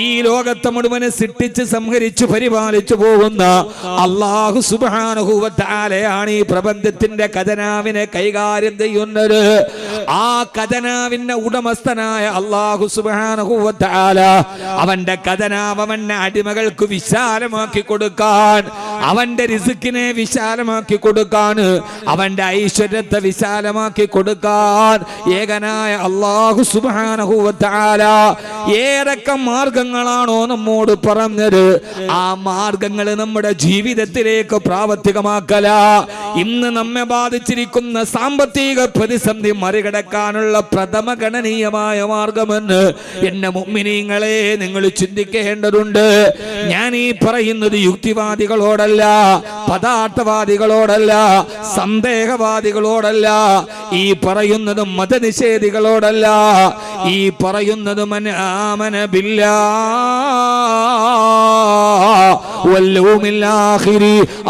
ഈ ലോകത്തെ മുഴുവൻ സൃഷ്ടിച്ച് സംഹരിച്ചു പരിപാലിച്ചു പോകുന്ന അല്ലാഹു സുബ്ഹാനഹു വ തആലയാണ് ഈ പ്രപഞ്ചത്തിന്റെ ഖജനാവിനെ കൈകാര്യം ചെയ്യുന്നത്. ആ ഖജനാവിന്റെ ഉടമസ്ഥനായ അല്ലാഹു സുബ്ഹാനഹു വ തആല അവന്റെ ഖജനാവ് അവന്റെ അടിമകൾക്ക് വിശാലമാക്കി കൊടുക്കാൻ, അവന്റെ റിസ്കിനെ വിശാലമാക്കി കൊടുക്കാൻ, അവന്റെ ഐശ്വര്യത്തെ വിശാലമാക്കി കൊടുക്കാൻ ഏകനായ അല്ലാഹു സുബ്ഹാനഹു വ തആല ഏതൊക്കെ മാർഗങ്ങളാണോ നമ്മോട് പറഞ്ഞത് ആ മാർഗങ്ങൾ നമ്മുടെ ജീവിതത്തിലേക്ക് പ്രാവർത്തികമാക്കല. ഇന്ന് നമ്മെ ബാധിച്ചിരിക്കുന്ന സാമ്പത്തിക പ്രതിസന്ധി മറികടക്കാനുള്ള പ്രഥമ ഗണനീയമായ മാർഗമെന്ന് എന്നെ മുഅ്മിനീങ്ങളെ നിങ്ങൾ ചിന്തിക്കേണ്ടതുണ്ട്. ഞാൻ ഈ പറയുന്നത് യുക്തിവാദികളോടല്ല, പദാർത്ഥവാദികളോടല്ല, സന്ദേഹവാദികളോടല്ല, ഈ പറയുന്നത് മതനിഷേധികളോടല്ല, ഈ പറയുന്നത് മൻ ആമന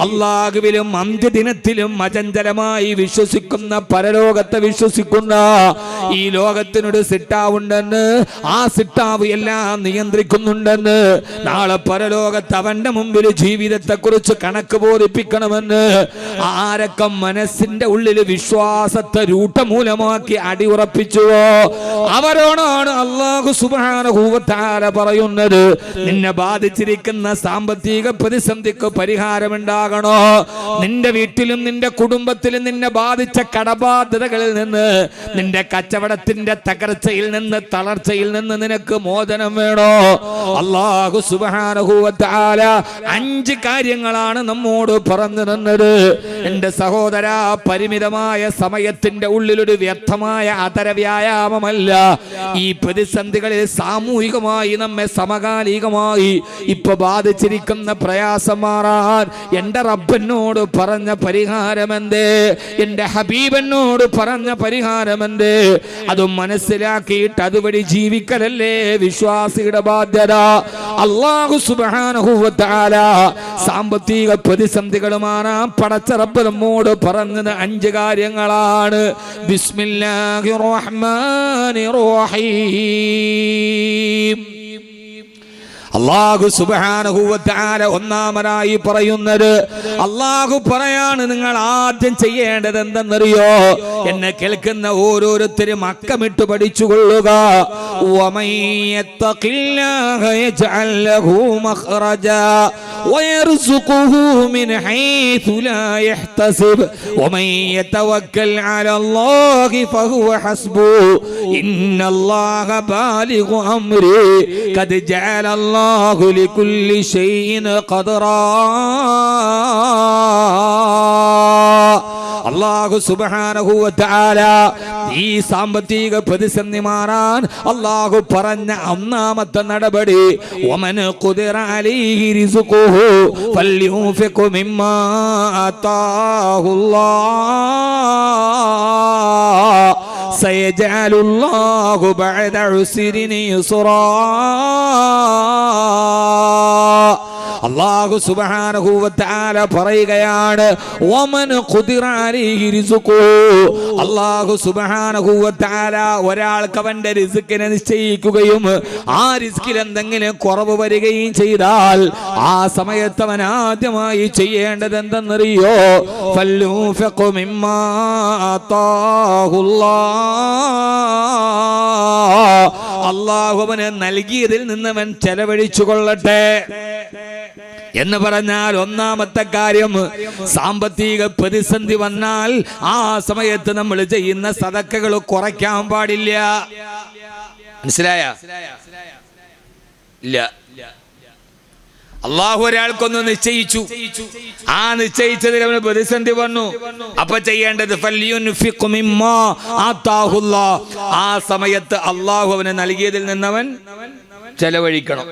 അല്ലാഹുവിലും അന്ത്യദിനത്തിലും അചഞ്ചലമായി വിശ്വസിക്കുന്ന, പരലോകത്തെ വിശ്വസിക്കുന്ന, ഈ ലോകത്തിനൊരു സിട്ടാവുണ്ടെന്ന്, ആ സിട്ടാവ് എല്ലാം നിയന്ത്രിക്കുന്നുണ്ടെന്ന്, നാളെ പരലോകത്ത് അവന്റെ മുമ്പിൽ ജീവിതത്തെ കുറിച്ച് കണക്ക് ബോധിപ്പിക്കണമെന്ന് ആരൊക്കെ മനസ്സിന്റെ ഉള്ളിൽ വിശ്വാസത്തെ രൂഢമൂലമാക്കി അടിയുറപ്പിച്ചുവോ അവരോടാണ് അല്ലാഹു സുബ്ഹാനഹു വ തആല പറയുന്നത്, നിന്നെ ബാധിച്ചിരിക്കുന്ന സാമ്പത്തിക പ്രതിസന്ധിക്ക് പരിഹാരമുണ്ടാകണോ? നിന്റെ വീട്ടിലും നിന്റെ കുടുംബത്തിലും നിന്നെ ബാധിച്ച കടബാധ്യതകളിൽ നിന്ന്, നിന്റെ കച്ചവടത്തിന്റെ തകർച്ചയിൽ നിന്ന്, തളർച്ചയിൽ നിന്ന് നിനക്ക് മോചനം വേണോ? അല്ലാഹു സുബ്ഹാനഹു വ തആല 5 കാര്യങ്ങളാണ് നമ്മോട് പറഞ്ഞു തന്നത്. എന്റെ സഹോദര, പരിമിതമായ സമയത്തിന്റെ ഉള്ളിൽ ഒരു വ്യർത്ഥമായ അതര വ്യായാമമല്ല ഈ പ്രതിസന്ധികളിൽ സാമൂഹികമായി നമ്മെ സമകാലികമായി ഇപ്പൊ ബാധിച്ചിരിക്കുന്ന പ്രയാസം മാറാൻ എന്റെ റബ്ബനോട് പറഞ്ഞ പരിഹാരമെന്തേ? എന്റെ ഹബീബനോട് പറഞ്ഞ പരിഹാരമെന്തേ? അതും മനസ്സിലാക്കിയിട്ട് അതുവഴി ജീവിക്കലല്ലേ വിശ്വാസിയുടെ ബാധ്യത. അല്ലാഹു സുബ്ഹാനഹു വ തആല സാമ്പത്തിക പ്രതിസന്ധികൾ മാറാൻ പടച്ച റബ്ബ് നമ്മോട് പറഞ്ഞത് 5 കാര്യങ്ങളാണ്. ബിസ്മില്ലാഹിർ റഹ്മാനിർ റഹീം. അല്ലാഹു സുബ്ഹാനഹു വ തആല ഒന്നാമനായി പറയുന്നത്, അല്ലാഹു പറയാണ്, നിങ്ങൾ ആദ്യം ചെയ്യേണ്ടത് എന്തെന്നറിയോ? എന്നെ കേൾക്കുന്ന ഓരോരുത്തരും അക്കമിട്ട് പഠിച്ചുകൊള്ളുക. വമൻ യത്തഖില്ലാഹ യജ്അൽ ലഹു മഖ്റജാ വയർസുഖുഹു മിൻ ഹൈഥു ലാ യഹ്തസിബ് വമൻ യതവക്കൽ അലല്ലാഹി ഫഹുവ ഹസ്ബുഹു ഇന്നല്ലാഹ ബാലിഗു അംരി ഖദ് ജഅല അല്ലാഹു ലികുല്ലി ശൈഇൻ ഖദറാ. അല്ലാഹു സുബ്ഹാനഹു വ തആല ഈ സാമ്പത്തിക പ്രതിസന്ധി മാറാൻ അല്ലാഹു പറഞ്ഞ ഒന്നാമത്തെ നടപടി, വമൻ ഖുദിറ അലൈഹി റിസ്ഖുഹു ഫൽയുൻഫിഖ് മിമ്മാ ആതാഹുല്ലാഹ് സയജഅലുല്ലാഹു ബഅദ ഉസ്രിൻ യുസ്റാ. അല്ലാഹു സുബ്ഹാനഹു വ തആല പറയുകയാണ്, വമൻ ഖുദിറ അലൈഹി റിസ്ഖുഹു. അല്ലാഹു സുബ്ഹാനഹു വ തആല ഒരാൾക്ക് അവന്റെ റിസ്കിനെ നിശ്ചയിക്കുകയും ആ റിസ്കിൽ എന്തെങ്കിലും കുറവ് വരികയും ചെയ്താൽ ആ സമയത്ത് അവൻ ആദ്യമായി ചെയ്യേണ്ടത് എന്തെന്നറിയോ? ഫൽയുൻഫിഖ് മിമ്മാ ആതാഹുല്ലാഹ്. അല്ലാഹു അവന് നൽകിയതിൽ നിന്ന് അവൻ ചെലവഴിച്ചു കൊള്ളട്ടെ എന്ന് പറഞ്ഞാൽ ഒന്നാമത്തെ കാര്യം, സാമ്പത്തിക പ്രതിസന്ധി വന്നാൽ ആ സമയത്ത് നമ്മൾ ചെയ്യുന്ന സദക്കകൾ കുറയ്ക്കാൻ പാടില്ല. മനസ്സിലായ? ഇല്ല. അല്ലാഹു ഒരാൾക്കൊന്ന് നിശ്ചയിച്ചു, ആ നിശ്ചയിച്ചതിൽ അവന് പ്രതിസന്ധി വന്നു. അപ്പൊ ചെയ്യേണ്ടത് ഫൽയുൻഫിഖ് മിമ്മാ ആതാഹുല്ലാഹ്. ആ സമയത്ത് അല്ലാഹു അവന് നൽകിയതിൽ നിന്നവൻ ചെലവഴിക്കണം.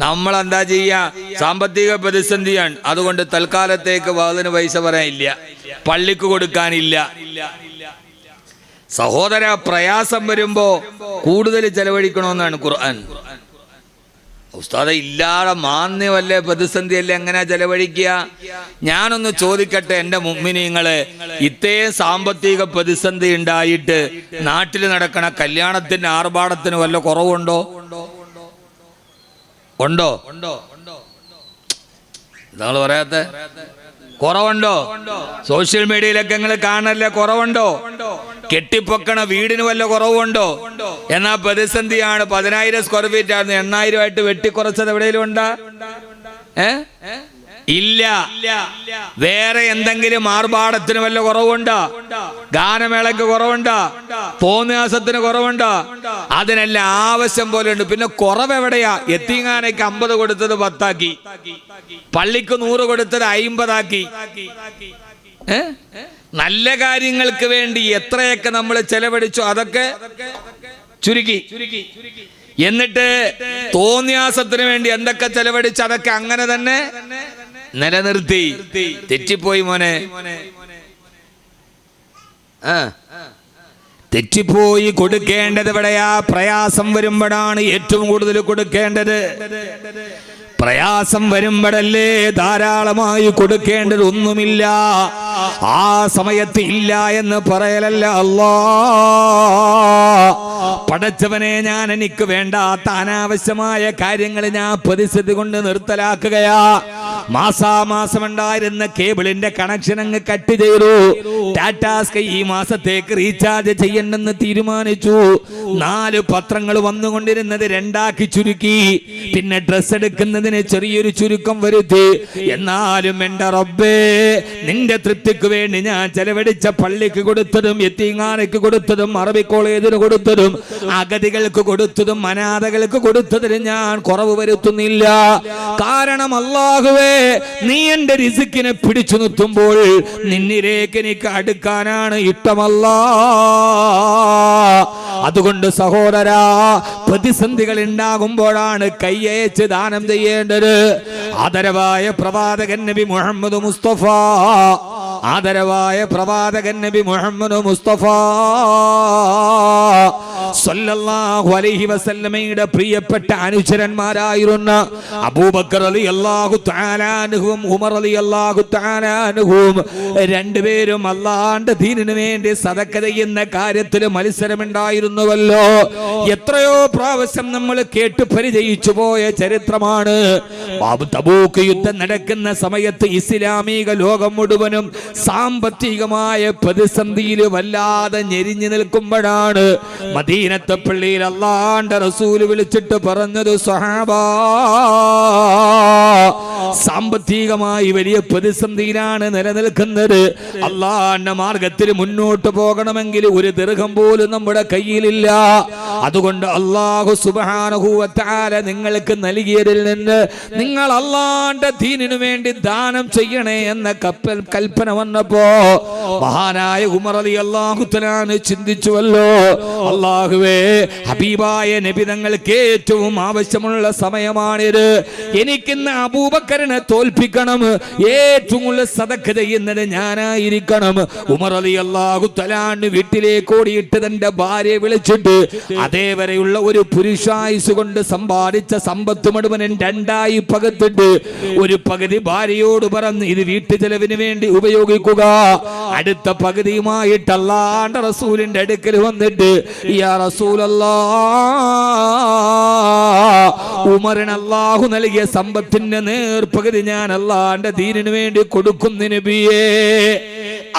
നമ്മൾ എന്താ ചെയ്യാ? സാമ്പത്തിക പ്രതിസന്ധിയാണ്, അതുകൊണ്ട് തൽക്കാലത്തേക്ക് വാതിന് പൈസ പറയാനില്ല, പള്ളിക്ക് കൊടുക്കാനില്ല. സഹോദര, പ്രയാസം വരുമ്പോ കൂടുതൽ ചെലവഴിക്കണമെന്നാണ് ഖുർആൻ. ഉസ്താദെ, ഇല്ലാതെ മാന്യമല്ലേ, പ്രതിസന്ധിയല്ലേ, എങ്ങനെ ചെലവഴിക്കുക? ഞാനൊന്ന് ചോദിക്കട്ടെ എൻ്റെ മുഅ്മിനീങ്ങളെ, ഇത്രയും സാമ്പത്തിക പ്രതിസന്ധി ഉണ്ടായിട്ട് നാട്ടിൽ നടക്കണ കല്യാണത്തിന് ആർഭാടത്തിന് വല്ല കുറവുണ്ടോ? ഉണ്ടോ? നിങ്ങൾ പറയാത്ത കുറവുണ്ടോ? സോഷ്യൽ മീഡിയയിലൊക്കെ നിങ്ങൾ കാണല്ലേ, കുറവുണ്ടോ? കെട്ടിപ്പൊക്കണ വീടിന് വല്ല കുറവുണ്ടോ? എന്നാ പ്രതിസന്ധിയാണ്. 10,000 സ്ക്വയർ ഫീറ്റ് ആയിരുന്നു, 8,000 ആയിട്ട് വെട്ടിക്കുറച്ചത് എവിടെയെങ്കിലും ഉണ്ടാ? ഇല്ല. വേറെ എന്തെങ്കിലും ആർഭാടത്തിന് വല്ല കുറവുണ്ടോ? ഗാനമേളയ്ക്ക് കുറവുണ്ടോ? തോന്നിയാസത്തിന് കുറവുണ്ടോ? അതിനെല്ലാം ആവശ്യം പോലെ ഉണ്ട്. പിന്നെ കുറവ് എവിടെയാ? യത്തീംഖാനയ്ക്ക് 50 കൊടുത്തത് 10 ആക്കി, പള്ളിക്ക് 100 കൊടുത്തത് 50 ആക്കി. നല്ല കാര്യങ്ങൾക്ക് വേണ്ടി എത്രയൊക്കെ നമ്മൾ ചെലവഴിച്ചു അതൊക്കെ ചുരുക്കി. എന്നിട്ട് തോന്നിയാസത്തിന് വേണ്ടി എന്തൊക്കെ ചെലവഴിച്ചു അതൊക്കെ അങ്ങനെ തന്നെ നിലനിർത്തി. തെറ്റിപ്പോയി മോനെ, തെറ്റിപ്പോയി. കൊടുക്കേണ്ടത് എവിടെയാ? പ്രയാസം വരുമ്പോഴാണ് ഏറ്റവും കൂടുതൽ കൊടുക്കേണ്ടത്. പ്രയാസം വരുമ്പോഴല്ലേ ധാരാളമായി കൊടുക്കേണ്ടത്. ഒന്നുമില്ല ആ സമയത്ത് ഇല്ല എന്ന് പറയലല്ല അല്ലാ. പടച്ചവനെ, ഞാൻ എനിക്ക് വേണ്ടാത്ത അനാവശ്യമായ കാര്യങ്ങൾ ഞാൻ പ്രതിസന്ധി കൊണ്ട് നിർത്തലാക്കുകയാ. മാസാമാസം ഉണ്ടായിരുന്ന കേബിളിന്റെ കണക്ഷൻ അങ്ങ് കട്ട് ചെയ്തു. ടാറ്റാ സ്കൈ ഈ മാസത്തേക്ക് റീചാർജ് ചെയ്യണമെന്ന് തീരുമാനിച്ചു. 4 പത്രങ്ങൾ വന്നുകൊണ്ടിരുന്നത് 2 ആക്കി ചുരുക്കി. പിന്നെ ഡ്രസ് എടുക്കുന്നതിന് ചെറിയൊരു ചുരുക്കം വരുത്തി. എന്നാലും എന്റെ റബ്ബേ, നിന്റെ തൃപ്തിക്ക് വേണ്ടി ഞാൻ ചെലവഴിച്ച പള്ളിക്ക് കൊടുത്തതും യത്തീംഖാനയ്ക്ക് കൊടുത്തതും അറബി കോളേജിന് കൊടുത്തതും അഗതികൾക്ക് കൊടുത്തതും അനാഥകൾക്ക് കൊടുത്തതിന് ഞാൻ കുറവ് വരുത്തുന്നില്ല. കാരണം അല്ലാഹുവേ, നീ എന്റെ റിസ്കിനെ പിടിച്ചു നിർത്തുമ്പോൾ നിന്നിലേക്ക് എനിക്ക് അടുക്കാനാണ് ഇഷ്ടമല്ലാ. അതുകൊണ്ട് സഹോദരാ, പ്രതിസന്ധികൾ ഉണ്ടാകുമ്പോഴാണ് കൈയച്ച് ദാനം ചെയ്യേണ്ടത്. ആദരവായ പ്രവാചകൻ നബി മുഹമ്മദ് മുസ്തഫ, ആദരവായ പ്രവാചകൻ നബി മുഹമ്മദ് മുസ്തഫ സല്ലല്ലാഹു അലൈഹി വസല്ലമയുടെ പ്രിയപ്പെട്ട അനുചരന്മാരായിരുന്ന അബൂബക്കർ റളിയല്ലാഹു തആല അൻഹും ഉമർ റളിയല്ലാഹു തആല അൻഹും രണ്ടുപേരും അല്ലാഹുവിന്റെ ദീനിനു വേണ്ടി സദഖ ചെയ്യുന്ന കാര്യത്തിൽ മത്സരമുണ്ടായിരുന്നുവല്ലോ. എത്രയോ പ്രാവശ്യം നമ്മൾ കേട്ട് പരിചയിച്ചു പോയ ചരിത്രമാണ്. തബൂക്ക് യുദ്ധം നടക്കുന്ന സമയത്ത് ഇസ്ലാമിക ലോകം മുഴുവനും സാമ്പത്തികമായ പ്രതിസന്ധിയിൽ വല്ലാതെ ഞെരിഞ്ഞു നിൽക്കുമ്പോഴാണ് മദീനത്തെ പള്ളിയിൽ അല്ലാഹുവിന്റെ റസൂൽ വിളിച്ചിട്ട് പറഞ്ഞത്, സ്വഹാബാ, സാമ്പത്തികമായി വലിയ പ്രതിസന്ധിയിലാണ് നിലനിൽക്കുന്നത്. അല്ലാഹുവിന്റെ മാർഗത്തിൽ മുന്നോട്ട് പോകണമെങ്കിൽ 1 ദിർഹം പോലും നമ്മുടെ കയ്യിലില്ല. അതുകൊണ്ട് അല്ലാഹു സുബ്ഹാനഹു വ തആല നിങ്ങൾക്ക് നൽകിയതിൽ നിന്ന് നിങ്ങൾ അല്ലാഹുവിന്റെ ദീനിനു വേണ്ടി ദാനം ചെയ്യണേ എന്ന കൽപ്പന വന്നപ്പോ മഹാനായ ഉമർ റളിയല്ലാഹു തആല ചിന്തിച്ചുവല്ലോ, അല്ലാഹുവേ, ഹബീബായ നബി തങ്ങൾക്ക് ഏറ്റവും ആവശ്യമുള്ള സമയമാണിത്. എനിക്കിന്ന് അബൂബക്കറിനെ തോൽപ്പിക്കണം. ഏറ്റവും കൂടുതൽ സദഖ ചെയ്യുന്നത് ഞാനായിരിക്കണം. ഉമർ റളിയല്ലാഹു തആല വീട്ടിലേക്ക് ഓടിയിട്ട് തന്റെ ഭാര്യയെ വിളിച്ചിട്ട് അതേവരെയുള്ള ഒരു പുരുഷായുസ് കൊണ്ട് സമ്പാദിച്ച സമ്പത്ത് മുഴുവനും 2ആയി പകുത്തിട്ട് ഒരു പകുതി ഭാര്യയോട് പറഞ്ഞു, ഇത് വീട്ടു ചെലവിന് വേണ്ടി ഉപയോഗിക്കുക. അടുത്ത പകുതിയുമായിട്ട് അല്ലാഹുവിന്റെ റസൂലിന്റെ അടുക്കൽ വന്നിട്ട്, യാ റസൂലല്ലാഹ്, ഉമറിന് അല്ലാഹു നൽകിയ സമ്പത്തിന്റെ നേർപകുതി ഞാൻ അല്ലാഹുവിന്റെ ദീനിനു വേണ്ടി കൊടുക്കുന്നു നബിയേ.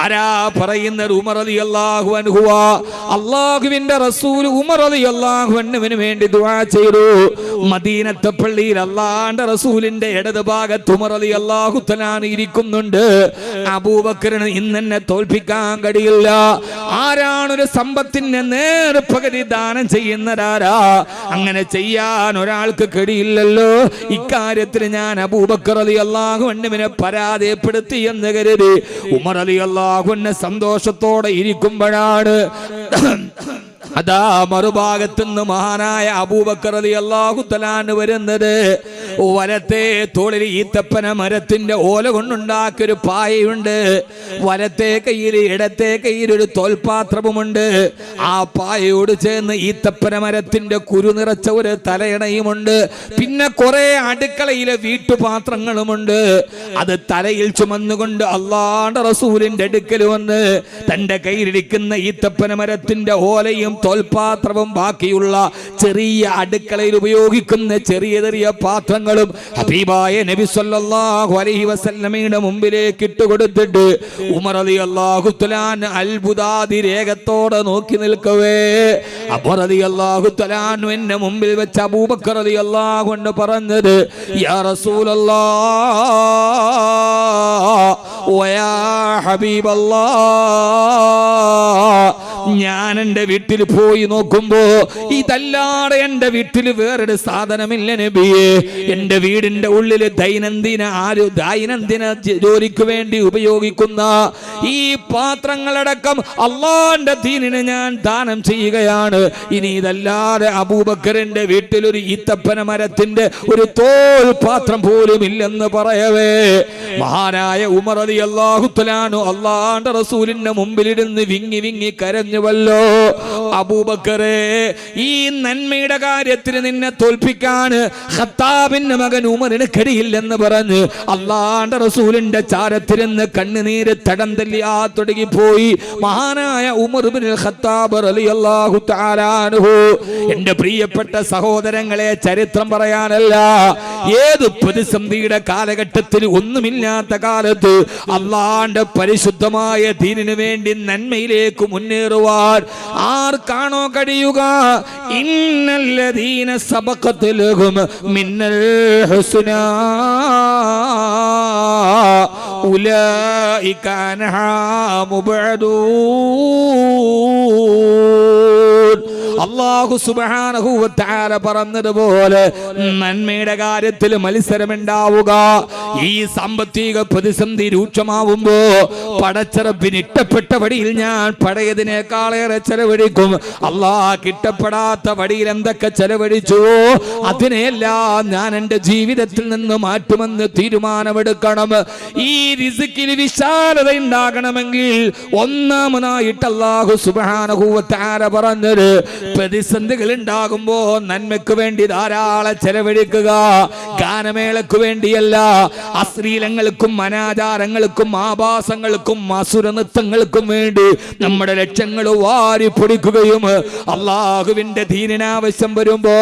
ആരാ പറയുന്നത്? ഉമർ റളിയല്ലാഹു അൻഹു. അല്ലാഹുവിന്റെ റസൂൽ ഉമർ റളിയല്ലാഹു അൻഹുവിന് വേണ്ടി ദുആ ചെയ്തു. മദീനത്തെ പള്ളിയിൽ അല്ലാഹുവിന്റെ റസൂലിന്റെ ഇടത് ഭാഗത്ത് ഉമർ റളിയല്ലാഹു തആല ഇരിക്കുന്നുണ്ട്. അബൂബക്കറിന് ഇന്നെന്നെ തോൽപ്പിക്കാൻ കഴിയില്ല. ആരാണ് ഒരു സമ്പത്തിന്റെ നേർപകുതി ദാനം ചെയ്യുന്നതാരാ? അങ്ങനെ ചെയ്യാൻ ഒരാൾക്ക് കഴിയില്ലല്ലോ. ഇക്കാര്യത്തിൽ ഞാൻ അബൂബക്കർ റളിയല്ലാഹു അൻഹുവിനെ പരാജയപ്പെടുത്തി എന്ന് കരുതി ഉമർ റളിയല്ലാഹു അൻഹു സന്തോഷത്തോടെ ഇരിക്കുമ്പോഴാണ് അതാ മറുഭാഗത്തുനിന്ന് മഹാനായ അബൂബക്കർ റളിയല്ലാഹു തആല വരുന്നത്. വലത്തെ തോളിൽ ഈത്തപ്പന മരത്തിന്റെ ഓല കൊണ്ടുണ്ടാക്കിയൊരു പായയുണ്ട്. വലത്തെ കയ്യിൽ ഇടത്തെ കയ്യിൽ ഒരു തോൽപാത്രവുമുണ്ട്. ആ പായയോട് ചേർന്ന് ഈത്തപ്പന മരത്തിന്റെ കുരു നിറച്ച ഒരു തലയണയുമുണ്ട്. പിന്നെ കുറെ അടുക്കളയിലെ വീട്ടുപാത്രങ്ങളുമുണ്ട്. അത് തലയിൽ ചുമന്നുകൊണ്ട് അല്ലാഹുവിന്റെ റസൂലിന്റെ അടുക്കൽ വന്ന് തന്റെ കയ്യിലിരിക്കുന്ന ഈത്തപ്പന മരത്തിന്റെ ഓലയും തോൽപാത്രവും ബാക്കിയുള്ള ചെറിയ അടുക്കളയിൽ ഉപയോഗിക്കുന്ന ചെറിയ ചെറിയ പാത്രങ്ങളും ഹബീബായ നബി സല്ലല്ലാഹു അലൈഹി വസല്ലമയുടെ മുമ്പിലേക്ക് ഇട്ടുകൊടുത്തിട്ട് ഉമർ റളിയല്ലാഹു തആല അത്ഭുതാതി രേഖത്തോടെ നോക്കി നിൽക്കവേ അബൂ റളിയല്ലാഹു തആല എന്നെ മുമ്പിൽ വെച്ച് അബൂബക്കർ റളിയല്ലാഹു അൻഹു പറഞ്ഞത്, യാ റസൂലല്ലാഹ് വയാ ഹബീബല്ലാഹ്, ഞാൻ എൻ്റെ വീട്ടിൽ പോയി നോക്കുമ്പോ ഇതല്ലാതെ എൻ്റെ വീട്ടിൽ വേറൊരു സാധനമില്ല നബിയേ. എൻ്റെ വീടിന്റെ ഉള്ളിൽ ദൈനംദിന ജോലിക്ക് വേണ്ടി ഉപയോഗിക്കുന്ന ഈ പാത്രങ്ങളടക്കം അല്ലാഹുവിന്റെ ദീനിന് ഞാൻ ദാനം ചെയ്യുകയാണ്. ഇനി ഇതല്ലാതെ അബൂബക്കറിന്റെ വീട്ടിൽ ഒരു ഈത്തപ്പന മരത്തിന്റെ ഒരു തോൽ പാത്രം പോലും ഇല്ലെന്ന് പറയവേ മഹാനായ ഉമർ റളിയല്ലാഹു തആല അല്ലാഹുവിന്റെ റസൂലിന്റെ മുമ്പിലിരുന്ന് വിങ്ങി വിങ്ങി കരഞ്ഞുവല്ലോ. അബൂബക്കറേ, ഈ നന്മയുടെ കാര്യത്തിൽ നിന്നെ തോൽപ്പിക്കാൻ ഖത്താബിന്റെ മകൻ ഉമറിന് കഴിയില്ലെന്ന് പറഞ്ഞ് അല്ലാഹുവിന്റെ റസൂലിന്റെ ചാരത്തിരുന്ന് കണ്ണുനീര് തടം തല്ലിയാ തുടങ്ങിപ്പോയി മഹാനായ ഉമർ ഇബ്നുൽ ഖത്താബ് റളിയല്ലാഹു തആല അൻഹു. എന്റെ പ്രിയപ്പെട്ട സഹോദരങ്ങളെ, ചരിത്രം പറയാനല്ല, ഏത് പ്രതിസന്ധിയുടെ കാലഘട്ടത്തിൽ ഒന്നുമില്ലാത്ത കാലത്ത് അല്ലാഹുവിന്റെ പരിശുദ്ധമായ ദീനിനു വേണ്ടി നന്മയിലേക്ക് മുന്നേറുവാൻ ആർക്കാണോ കഴിയുക, ഇന്നല്ലദീന സബഖത് ലഹും മിന്നൽ ഹുസ്നാ ഉലൈക അൻഹാ മുബഅദൂൻ. അല്ലാഹു സുബ്ഹാനഹു വ തആല പറഞ്ഞതുപോലെ നന്മയുടെ കാര്യത്തിൽ മത്സരമുണ്ടാവുക. ഈ സാമ്പത്തിക പ്രതിസന്ധി രൂക്ഷമാവുമ്പോ പടച്ചറപ്പിന് ഇഷ്ടപ്പെട്ട വഴിയിൽ ഞാൻ പഴയതിനേക്കാളേറെ ചെലവഴിക്കും. അല്ലാഹ് ഇഷ്ടപ്പെടാത്ത വഴിയിൽ എന്തൊക്കെ ചെലവഴിച്ചുവോ അതിനെല്ലാം ഞാൻ എൻ്റെ ജീവിതത്തിൽ നിന്ന് മാറ്റുമെന്ന് തീരുമാനമെടുക്കണം. ഈ റിസ്കിൽ വിശാലത ഉണ്ടാകണമെങ്കിൽ ഒന്നാമതായിട്ട് അല്ലാഹു സുബ്ഹാനഹു വ തആല പറഞ്ഞത്, പ്രതിസന്ധികൾ ഉണ്ടാകുമ്പോ നന്മയ്ക്ക് വേണ്ടി ധാരാളം ചെലവഴിക്കുക. ഗാനമേളക്ക് വേണ്ടിയല്ല, അശ്ലീലങ്ങൾക്കും അനാചാരങ്ങൾക്കും ആഭാസങ്ങൾക്കും അസുര നൃത്തങ്ങൾക്കും വേണ്ടി നമ്മുടെ ലക്ഷ്യങ്ങൾ വാരി പൊടിക്കുകയും അള്ളാഹുവിന്റെ ദീനിനാവശ്യം വരുമ്പോ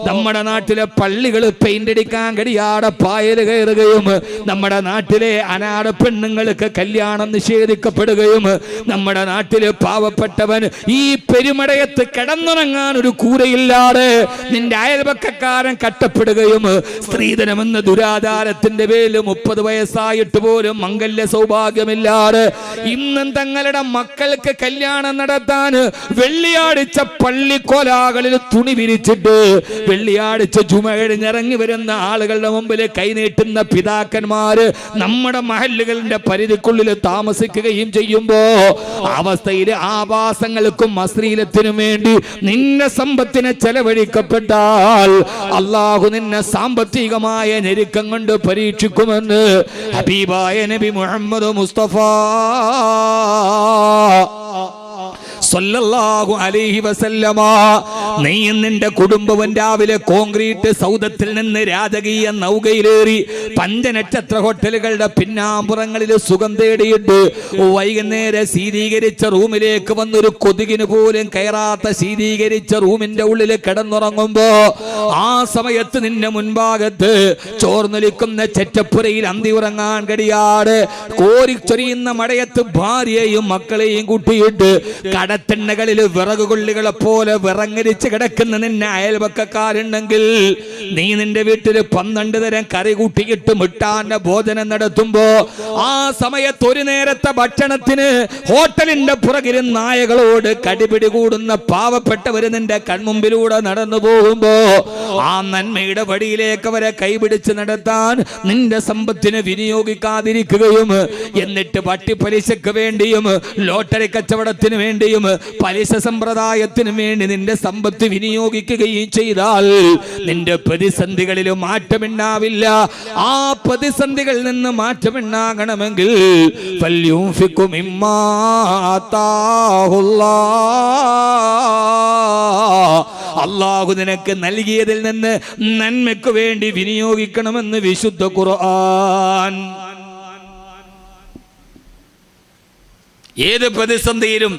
നമ്മുടെ നാട്ടിലെ പള്ളികൾ പെയിന്റ് അടിക്കാൻ കഴിയാതെ പായൽ കയറുകയും നമ്മുടെ നാട്ടിലെ അനാഥ പെണ്ണുങ്ങൾക്ക് കല്യാണം നിഷേധിക്കപ്പെടുകയും നമ്മുടെ നാട്ടിലെ പാവപ്പെട്ടവൻ ഈ പെരുമടയത്ത് കിടന്നുറങ്ങാൻ ഒരു കൂരയില്ലാതെ നിന്റെ അയൽപക്കക്കാരൻ കട്ടപ്പെടുകയും സ്ത്രീധനമെന്ന ദുരാചാരത്തിന്റെ പേരിൽ 30 വയസ്സായിട്ട് പോലും മംഗല്യ സൗഭാഗ്യമില്ലാതെ ഇന്നും തങ്ങളുടെ മക്കൾക്ക് കല്യാണം നടത്താൻ വെള്ളിയാഴ്ച പള്ളിക്കോലാകളിൽ തുണി വിരിച്ചിട്ട് വെള്ളിയാഴ്ച ജുമ കഴിഞ്ഞിറങ്ങി വരുന്ന ആളുകളുടെ മുമ്പിൽ കൈനീട്ടുന്ന പിതാക്കന്മാര് നമ്മുടെ മഹല്ലുകളുടെ പരിധിക്കുള്ളിൽ താമസിക്കുകയും ചെയ്യുമ്പോ അവസ്ഥയിൽ ആഭാസങ്ങൾക്കും അശ്ലീലത്തിനും വേണ്ടി നിന്റെ സമ്പത്തിനെ ചെലവഴിക്കപ്പെട്ടാൽ അല്ലാഹു നിന്നെ സാമ്പത്തികമായ ഞെരുക്കം കൊണ്ട് പരീക്ഷിക്കുമെന്ന് ഹബീബായ നബി മുഹമ്മദ് മുസ്തഫ സല്ലല്ലാഹു അലൈഹി വസല്ലമ. നീയും നിന്റെ കുടുംബവും രാവിലെ കോൺക്രീറ്റ് സൗധത്തിൽ നിന്ന് രാജകീയ നൗകയിലേറി പഞ്ചനക്ഷത്ര ഹോട്ടലുകളുടെ പിന്നാമ്പുറങ്ങളിൽ സുഖം തേടിയിട്ട് വൈകുന്നേരം ശീതീകരിച്ച റൂമിലേക്ക് വന്നൊരു കൊതുകിന് പോലും കയറാത്ത ശീതീകരിച്ച റൂമിന്റെ ഉള്ളിൽ കിടന്നുറങ്ങുമ്പോ ആ സമയത്ത് നിന്റെ മുൻഭാഗത്ത് ചോർന്നൊലിക്കുന്ന ചെറ്റപ്പുരയിൽ അന്തി ഉറങ്ങാൻ കഴിയാതെ കോരിച്ചൊരിയുന്ന മടയത്ത് ഭാര്യയെയും മക്കളെയും കൂട്ടിയിട്ട് കടത്തെണ്ണകളിൽ വിറകുകൊള്ളികളെ പോലെ വിറങ്ങരിച്ച് കിടക്കുന്ന നിന്നെ അയൽപക്കക്കാരുണ്ടെങ്കിൽ നീ നിന്റെ വീട്ടിൽ 12 തരം കറി കൂട്ടിയിട്ട് മിട്ടാന്റെ ഭോജനം നടത്തുമ്പോ ആ സമയത്ത് ഒരു നേരത്തെ ഭക്ഷണത്തിന് ഹോട്ടലിന്റെ പുറകിൽ നായകളോട് കടിപിടി കൂടുന്ന പാവപ്പെട്ടവര് നിന്റെ കൺമുമ്പിലൂടെ നടന്നു പോകുമ്പോ ആ നന്മയുടെ വഴിയിലേക്ക് അവരെ കൈപിടിച്ച് നടത്താൻ നിന്റെ സമ്പത്തിനെ വിനിയോഗിക്കാതിരിക്കുകയും എന്നിട്ട് പലിശക്ക് വേണ്ടിയും ലോട്ടറി കച്ചവടത്തിന് വേണ്ടിയും പലിശ സമ്പ്രദായത്തിന് വേണ്ടി നിന്റെ സമ്പത്ത് സമ്പത്ത് വിനിയോഗിക്കുകയും ചെയ്താൽ നിന്റെ പ്രതിസന്ധികളിൽ മാറ്റമുണ്ടാവില്ല. ആ പ്രതിസന്ധികളിൽ നിന്ന് മാറ്റമുണ്ടാകണമെങ്കിൽ ഫൽയുൻഫിഖു മിമ്മാ ആതാഹുല്ലാഹ്, അല്ലാഹു നിനക്ക് നൽകിയതിൽ നിന്ന് നന്മയ്ക്ക് വേണ്ടി വിനിയോഗിക്കണമെന്ന് വിശുദ്ധ ഖുർആൻ. ഏത് പ്രതിസന്ധിയിലും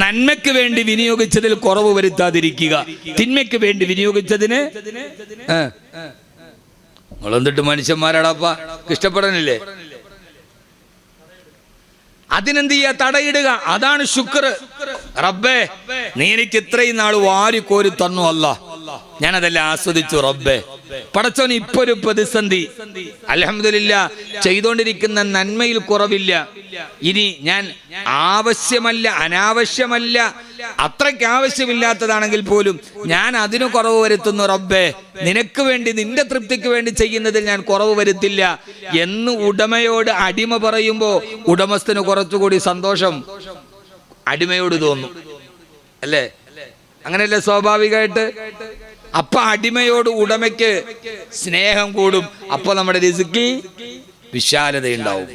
നന്മയ്ക്ക് വേണ്ടി വിനിയോഗിച്ചതിൽ കുറവ് വരുത്താതിരിക്കുക. തിന്മയ്ക്ക് വേണ്ടി വിനിയോഗിച്ചതിന് നിങ്ങളെന്തിട്ട് മനുഷ്യന്മാരാടാപ്പ, ഇഷ്ടപ്പെടാനില്ലേ? അതിനെന്ത് ചെയ്യാ? തടയിടുക. അതാണ് ശുക്ർ. റബ്ബേ, നീ എനിക്ക് ഇത്രയും നാൾ വാരിക്കോരി തന്നു, അല്ലാ ഞാനതെല്ലാം ആസ്വദിച്ചു. റബ്ബേ പടച്ചോൻ, ഇപ്പൊ ഒരു പ്രതിസന്ധി, അൽഹംദുലില്ലാ ചെയ്തുകൊണ്ടിരിക്കുന്ന നന്മയിൽ കുറവില്ല. ഇനി ഞാൻ ആവശ്യമല്ല, അനാവശ്യമല്ല, അത്രയ്ക്ക് ആവശ്യമില്ലാത്തതാണെങ്കിൽ പോലും ഞാൻ അതിന് കുറവ് വരുത്തുന്നു. റബ്ബേ, നിനക്ക് വേണ്ടി, നിന്റെ തൃപ്തിക്ക് വേണ്ടി ചെയ്യുന്നതിൽ ഞാൻ കുറവ് വരുത്തില്ല എന്ന് ഉടമയോട് അടിമ പറയുമ്പോൾ ഉടമസ്ഥന് കുറച്ചുകൂടി സന്തോഷം അടിമയോട് തോന്നും, അല്ലേ? അങ്ങനെയല്ലേ സ്വാഭാവികമായിട്ട്? അപ്പൊ അടിമയോട് ഉടമയ്ക്ക് സ്നേഹം കൂടും. അപ്പൊ നമ്മുടെ റിസ്കി വിശാലതയുണ്ടാവും.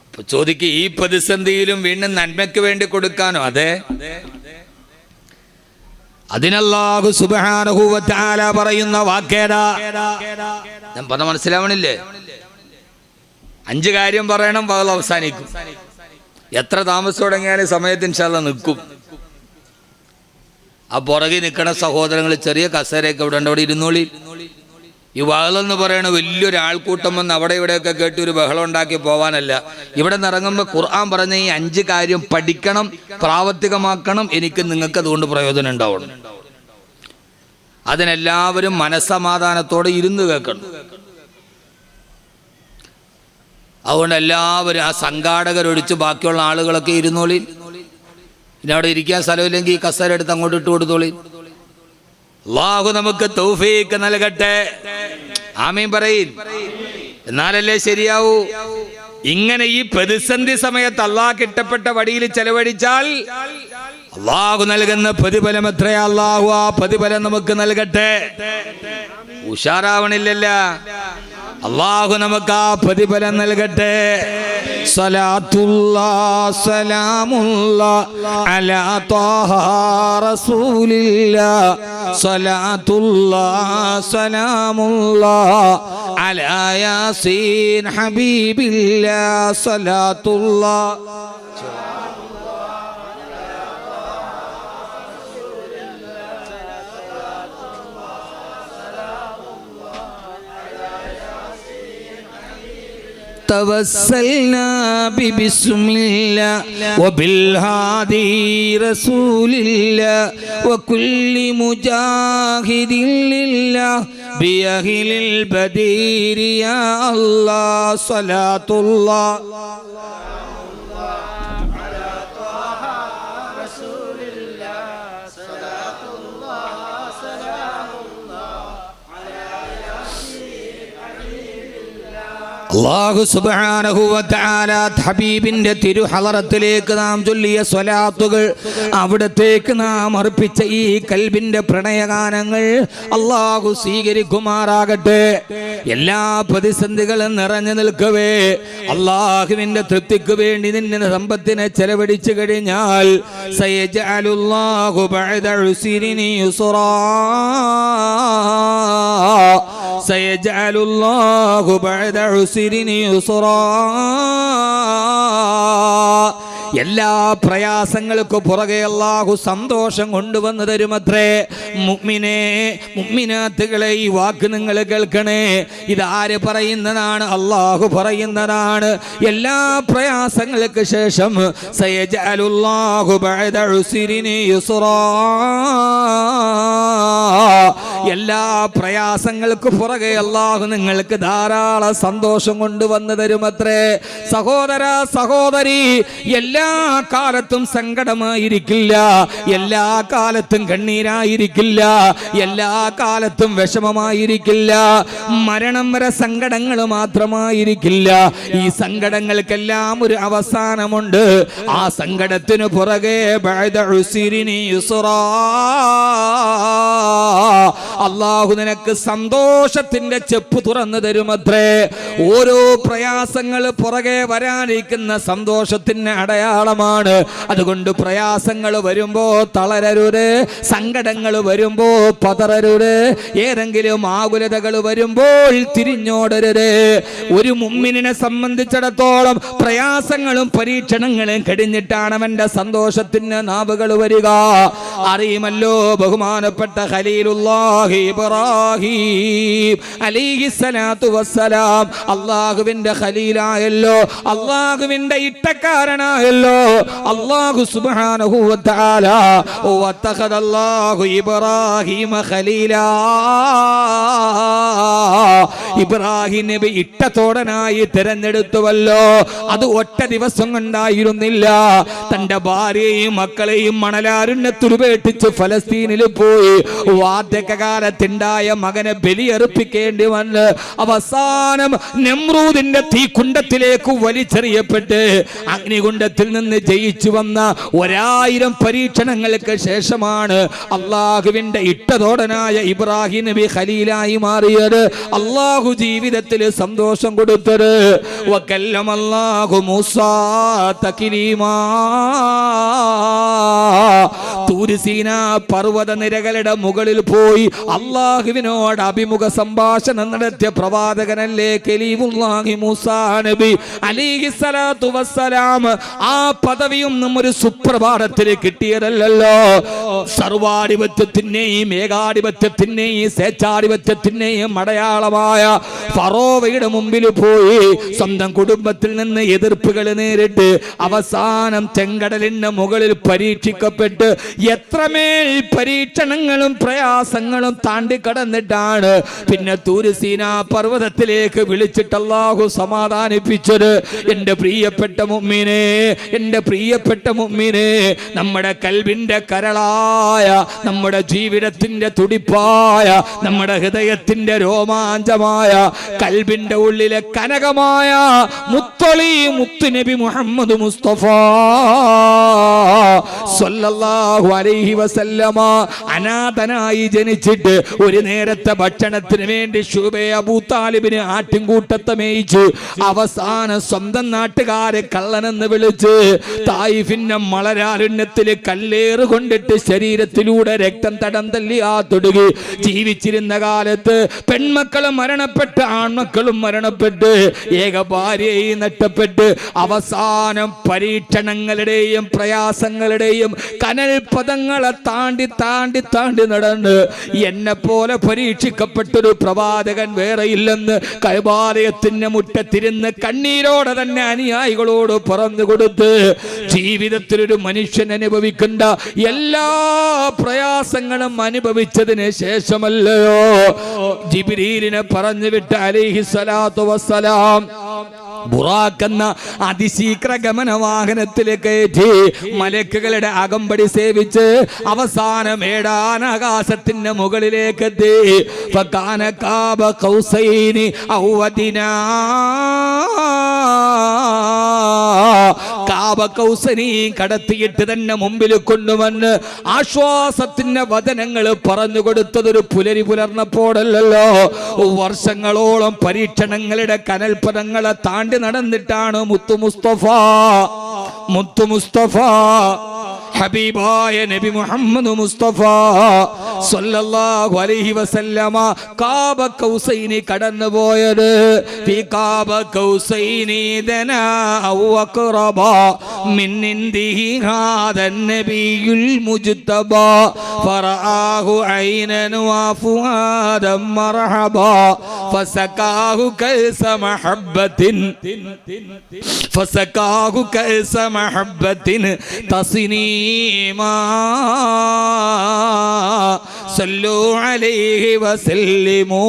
അപ്പൊ ചോദിക്ക്, ഈ പ്രതിസന്ധിയിലും വീണ്ടും നന്മയ്ക്ക് വേണ്ടി കൊടുക്കാനോ? അതെ. അതിനല്ലാഹു സുബ്ഹാനഹു വ തആല പറയുന്ന വാക്കേതാ? ഞാൻ പറഞ്ഞ മനസ്സിലാവണില്ലേ? 5 കാര്യം പറയണം, പകൽ അവസാനിക്കും. എത്ര താമസം തുടങ്ങിയാലും സമയത്ത് ഇൻഷാ അല്ലാഹ് നിൽക്കും. ആ പുറകെ നിൽക്കണ സഹോദരങ്ങൾ ചെറിയ കസേരയൊക്കെ ഇവിടെ ഉണ്ട്, അവിടെ ഇരുന്നോളി. ഈ വഹളെന്ന് പറയണ വലിയൊരു ആൾക്കൂട്ടം വന്ന് അവിടെ ഇവിടെയൊക്കെ കേട്ട് ഒരു ബഹളം ഉണ്ടാക്കി പോവാനല്ല. ഇവിടെ നിന്ന് ഇറങ്ങുമ്പോൾ ഖുർആൻ പറഞ്ഞ ഈ 5 കാര്യം പഠിക്കണം, പ്രാവർത്തികമാക്കണം. എനിക്ക് നിങ്ങൾക്ക് അതുകൊണ്ട് പ്രയോജനം ഉണ്ടാവണം. അതിനെല്ലാവരും മനസ്സമാധാനത്തോടെ ഇരുന്ന് കേൾക്കണം. അതുകൊണ്ട് എല്ലാവരും, ആ സംഘാടകരൊഴിച്ച് ബാക്കിയുള്ള ആളുകളൊക്കെ ഇരുന്നോളി. ഇനി അവിടെ ഇരിക്കാൻ സ്ഥലമില്ലെങ്കിൽ ഈ കസേര എടുത്ത് അങ്ങോട്ട് ഇട്ട് കൊടുത്തോളി. അല്ലാഹു നമുക്ക് തൗഫീഖ് നൽകട്ടെ. ആമീൻ പറയീൻ. എന്നാലല്ലേ ശരിയാവൂ. ഇങ്ങനെ ഈ പ്രതിസന്ധി സമയത്ത് അല്ലാഹ് ഇഷ്ടപ്പെട്ട വഴിയിൽ ചെലവഴിച്ചാൽ അല്ലാഹു നൽകുന്ന പ്രതിഫലം എത്രയാ? അല്ലാഹു ആ പ്രതിഫലം നമുക്ക് നൽകട്ടെ. ഉഷാറാവണില്ലല്ല? അല്ലാഹു നമുക്ക് ആ പ്രതിഫലം നൽകട്ടെ. സലാത്തുല്ലാഹ് സലാമുല്ലാഹ് അലാ ത്വാഹ റസൂലില്ലാഹ്. സലാത്തുല്ലാഹ് സലാമുല്ലാഹ് അലാ യാസീൻ ഹബീബില്ലാഹ്. സലാത്തുല്ലാഹ് توسلنا ببسم الله وبالهادي رسول الله وكل مجاهد لله بأهل البدير يا الله. صلاة الله അല്ലാഹു സുബ്ഹാനഹു വ തആല ഹബീബിന്റെ തിരുഹളറത്തിലേക്ക് നാം ചൊല്ലിയ സ്വലാത്തുകൾ, അവിടത്തേക്ക് നാം അർപ്പിച്ച ഈ കൽബിന്റെ പ്രണയഗാനങ്ങൾ അല്ലാഹു സ്വീകരിക്കുമാറാകട്ടെ. എല്ലാ പ്രതിസന്ധികളും നിറഞ്ഞു നിൽക്കവേ അല്ലാഹുവിന്റെ തൃപ്തിക്ക് വേണ്ടി നിന്റെ സമ്പത്തിനെ ചെലവഴിച്ചു കഴിഞ്ഞാൽ സയജഅലുല്ലാഹു ബഅദ ഉസ്രിൻ യുസ്റാ. സയജഅലുല്ലാഹു ബഅദ ഉസ്രിൻ യുസ്റാ. എല്ലാ പ്രയാസങ്ങൾക്കും പുറകെ അല്ലാഹു സന്തോഷം കൊണ്ടുവന്നു തരുമത്രേ. മുഅ്മിനേ, മുഅ്മിനാത്തുകളെ, ഈ വാക്ക് നിങ്ങൾ കേൾക്കണേ. ഇതാര് പറയുന്നതാണ്? അല്ലാഹു പറയുന്നതാണ്. എല്ലാ പ്രയാസങ്ങൾക്ക് ശേഷം സയജഅലുല്ലാഹു ബഅദ ഉസ്രിൻ യുസ്റാ. എല്ലാ പ്രയാസങ്ങൾക്ക് പുറകെ അല്ലാഹു നിങ്ങൾക്ക് ധാരാളം സന്തോഷം കൊണ്ടുവന്നു തരുമത്രേ. സഹോദര സഹോദരി, എല്ലാ കാലത്തും സങ്കടമായിരിക്കില്ല, എല്ലാ കാലത്തും കണ്ണീരായിരിക്കില്ല, എല്ലാ കാലത്തും വിഷമമായിരിക്കില്ല, മരണം വരെ സങ്കടങ്ങൾ മാത്രമായിരിക്കില്ല. ഈ സങ്കടങ്ങൾക്കെല്ലാം ഒരു അവസാനമുണ്ട്. ആ സങ്കടത്തിന് പുറകെ ബഅദ ഉസ്രിനി യുസ്റാ, അല്ലാഹു നിനക്ക് സന്തോഷത്തിന്റെ ചെപ്പ് തുറന്നു തരുമത്രേ. ഓരോ പ്രയാസങ്ങൾ പുറകെ വരാനിരിക്കുന്ന സന്തോഷത്തിന് അടയാളമാണ്. അതുകൊണ്ട് പ്രയാസങ്ങൾ വരുമ്പോ തളരരുത്, സങ്കടങ്ങൾ വരുമ്പോ പതറരുത്, ഏതെങ്കിലും ആകുലതകൾ വരുമ്പോൾ തിരിഞ്ഞോടരുത്. ഒരു മുഅ്മിനിനെ സംബന്ധിച്ചിടത്തോളം പ്രയാസങ്ങളും പരീക്ഷണങ്ങളും കഴിഞ്ഞിട്ടാണ് അവന്റെ സന്തോഷത്തിന് നാവുകൾ വരിക. അറിയുമല്ലോ ബഹുമാനപ്പെട്ട ഖലീലുല്ലാഹി ഇബ്രാഹിം അലൈഹിസ്സലാത്തു വസ്സലാം അല്ലാഹുവിന്റെ ഖലീലായല്ലോ, അല്ലാഹുവിന്റെ ഇട്ടക്കാരനായല്ലോ. അല്ലാഹു സുബ്ഹാനഹു വ തആല വത്തഖദല്ലാഹു ഇബ്രാഹിമ ഖലീലാ, ഇബ്രാഹിം നബി ഇട്ടത്തോടനായി തിരഞ്ഞെടുത്തുവല്ലോ. അത് ഒറ്റ ദിവസം കൊണ്ടായിരുന്നില്ല. തന്റെ ഭാര്യയെയും മക്കളെയും മണലാരുണ്യത്തിൽ ഉപേക്ഷിച്ച് ഫലസ്തീനിൽ പോയി വാർദ്ധക്യകാലത്തുണ്ടായ മകനെ ബലിയർപ്പിക്കേണ്ടി വന്ന് അവസാനം നമ്രൂദിന്റെ തീക്കുണ്ടത്തിലേക്ക് വലിച്ചെറിയപ്പെട്ട് അഗ്നികുണ്ഡത്തിൽ നിന്ന് ജയിച്ചു വന്ന 1000 പരീക്ഷണങ്ങൾക്ക് ശേഷമാണ് അള്ളാഹുവിന്റെ ഇട്ടതോടനായ ഇബ്രാഹിം നബി ഖലീലായി മാറിയത്. അള്ളാഹു ജീവിതത്തിൽ സന്തോഷം കൊടുത്തത്. വകല്ലമല്ലാഹു മൂസാ തക്ലീമാ, തൂര് സീനാ പർവ്വത നിരകളുടെ മുകളിൽ പോയി അള്ളാഹുവിനോട് അഭിമുഖ സംഭാഷണം നടത്തിയ പ്രവാചകനല്ലേ കലീമുല്ലാഹി മൂസാ നബി അലൈഹിസ്സലാത്തു വസ്സലാം. ആ പദവിയൊന്നും ഒരു സുപ്രഭാതത്തിൽ കിട്ടിയതല്ലല്ലോ. സർവാധിപത്യത്തിന്റെയും ഏകാധിപത്യത്തിന്റെയും സ്വേച്ഛാധിപത്യത്തിന്റെയും അടയാളമായ ഫറോവയുടെ മുമ്പിൽ പോയി സ്വന്തം കുടുംബത്തിൽ നിന്ന് എതിർപ്പുകൾ നേരിട്ട് അവസാനം ചെങ്കടലിന്റെ മുകളിൽ പരീക്ഷിക്കപ്പെട്ട് എത്രമേൽ പരീക്ഷണങ്ങളും പ്രയാസങ്ങളും താണ്ടി കടന്നിട്ടാണ് പിന്നെ തൂര് സീനാ പർവ്വതത്തിലേക്ക് വിളിച്ചിട്ട് അല്ലാഹു സമാധാനിപ്പിച്ചത്. എൻ്റെ പ്രിയപ്പെട്ട മുഅ്മിനേ, എൻ്റെ പ്രിയപ്പെട്ട മുഅ്മിനേ, നമ്മുടെ കൽബിന്റെ കരളായ, നമ്മുടെ ജീവിതത്തിന്റെ തുടിപ്പായ, നമ്മുടെ ഹൃദയത്തിന്റെ രോമാഞ്ചമായ, കൽബിന്റെ ഉള്ളിലെ കനകമായ മുത്തൊളി മുത്തുനബി മുഹമ്മദ് മുസ്തഫ സ്വല്ലല്ലാഹു അലൈഹി വസല്ലമ അനാഥനായി ജനിച്ചിട്ട് ഒരു നേരത്തെ ഭക്ഷണത്തിന് വേണ്ടി ശുബൈ അബൂ താലിബിനെ ആട്ടിൻകൂട്ടത്തെ മേയിച്ചു അവസാനം സ്വന്തം നാട്ടുകാരെ കള്ളനെന്ന് വിളിച്ച് തായിഫിന്റെ മലരാരുണ്യത്തിൽ കല്ലേറ് കൊണ്ടിട്ട് ശരീരത്തിലൂടെ രക്തം തടം തല്ലിയാ തൊടുകി. ജീവിച്ചിരുന്ന കാലത്ത് പെൺമക്കളും മരണപ്പെട്ട് ആൺമക്കളും മരണപ്പെട്ട് ഏക ഭാര്യയെയും നഷ്ടപ്പെട്ട് അവസാനം പരീക്ഷണങ്ങളുടെയും പ്രയാസങ്ങളുടെയും കനൽ പദങ്ങളെ താണ്ടി താണ്ടി താണ്ടി നടന്ന് എന്നെ പോലെ പരീക്ഷിക്കപ്പെട്ടൊരു പ്രവാചകൻ വേറെയില്ലെന്ന് കഅബാലയത്തിന്റെ മുറ്റത്തിരുന്ന് കണ്ണീരോടെ തന്നെ അനുയായികളോട് പറഞ്ഞു കൊടുത്ത് ജീവിതത്തിൽ ഒരു മനുഷ്യൻ അനുഭവിക്കേണ്ട എല്ലാ പ്രയാസങ്ങളും അനുഭവിച്ചതിന് ശേഷമല്ലയോ ജിബ്രീലിനെ പറഞ്ഞു വിട്ട് അലൈഹിസ്സലാത്തു വസ്സലാം ബുറാഖ് എന്ന അതിശീഘ്ര ഗമന വാഹനത്തിൽ കയറ്റി മലക്കുകളുടെ അകമ്പടി സേവിച്ച് അവസാനം ഏഴാനാകാശത്തിന്റെ മുകളിലേക്ക് എത്തി. ഫകാന ഖാബ ഖൗസൈനി ഔ അദ്നാ, ഖാബ ഖൗസൈനി കടത്തിയിട്ട് തന്നെ മുമ്പിൽ കൊണ്ടുവന്ന് ആശ്വാസത്തിന്റെ വചനങ്ങൾ പറഞ്ഞു കൊടുത്തതൊരു പുലരി പുലർന്നപ്പോഴല്ലോ, വർഷങ്ങളോളം പരീക്ഷണങ്ങളുടെ കനൽപദങ്ങളെ താണ്ടി നടന്നിട്ടാണ് മുത്തു മുസ്തഫ ഹബീബായ നബി മുഹമ്മദ് മുസ്തഫ സ്വല്ലല്ലാഹു അലൈഹി വസല്ലമ ഖാബ ഖൗസൈനി കടന്നുപോയത്. ഫീ ഖാബ ഖൗസൈനി ദനാ ഔ അഖറബ മിൻ ഇന്ദിഹി ഹാദൻ നബിയുൽ മുജ്തബ ഫറആഹു ഐനൻ വഫുആദൻ മർഹബ ഫസഖാഹു കഅസ മഹബ്ബത്തിൻ ഫസഖാഹു കഅസ മഹബ്ബത്തിൻ തസ്നീമാ സല്ലു അലൈഹി വസല്ലിമു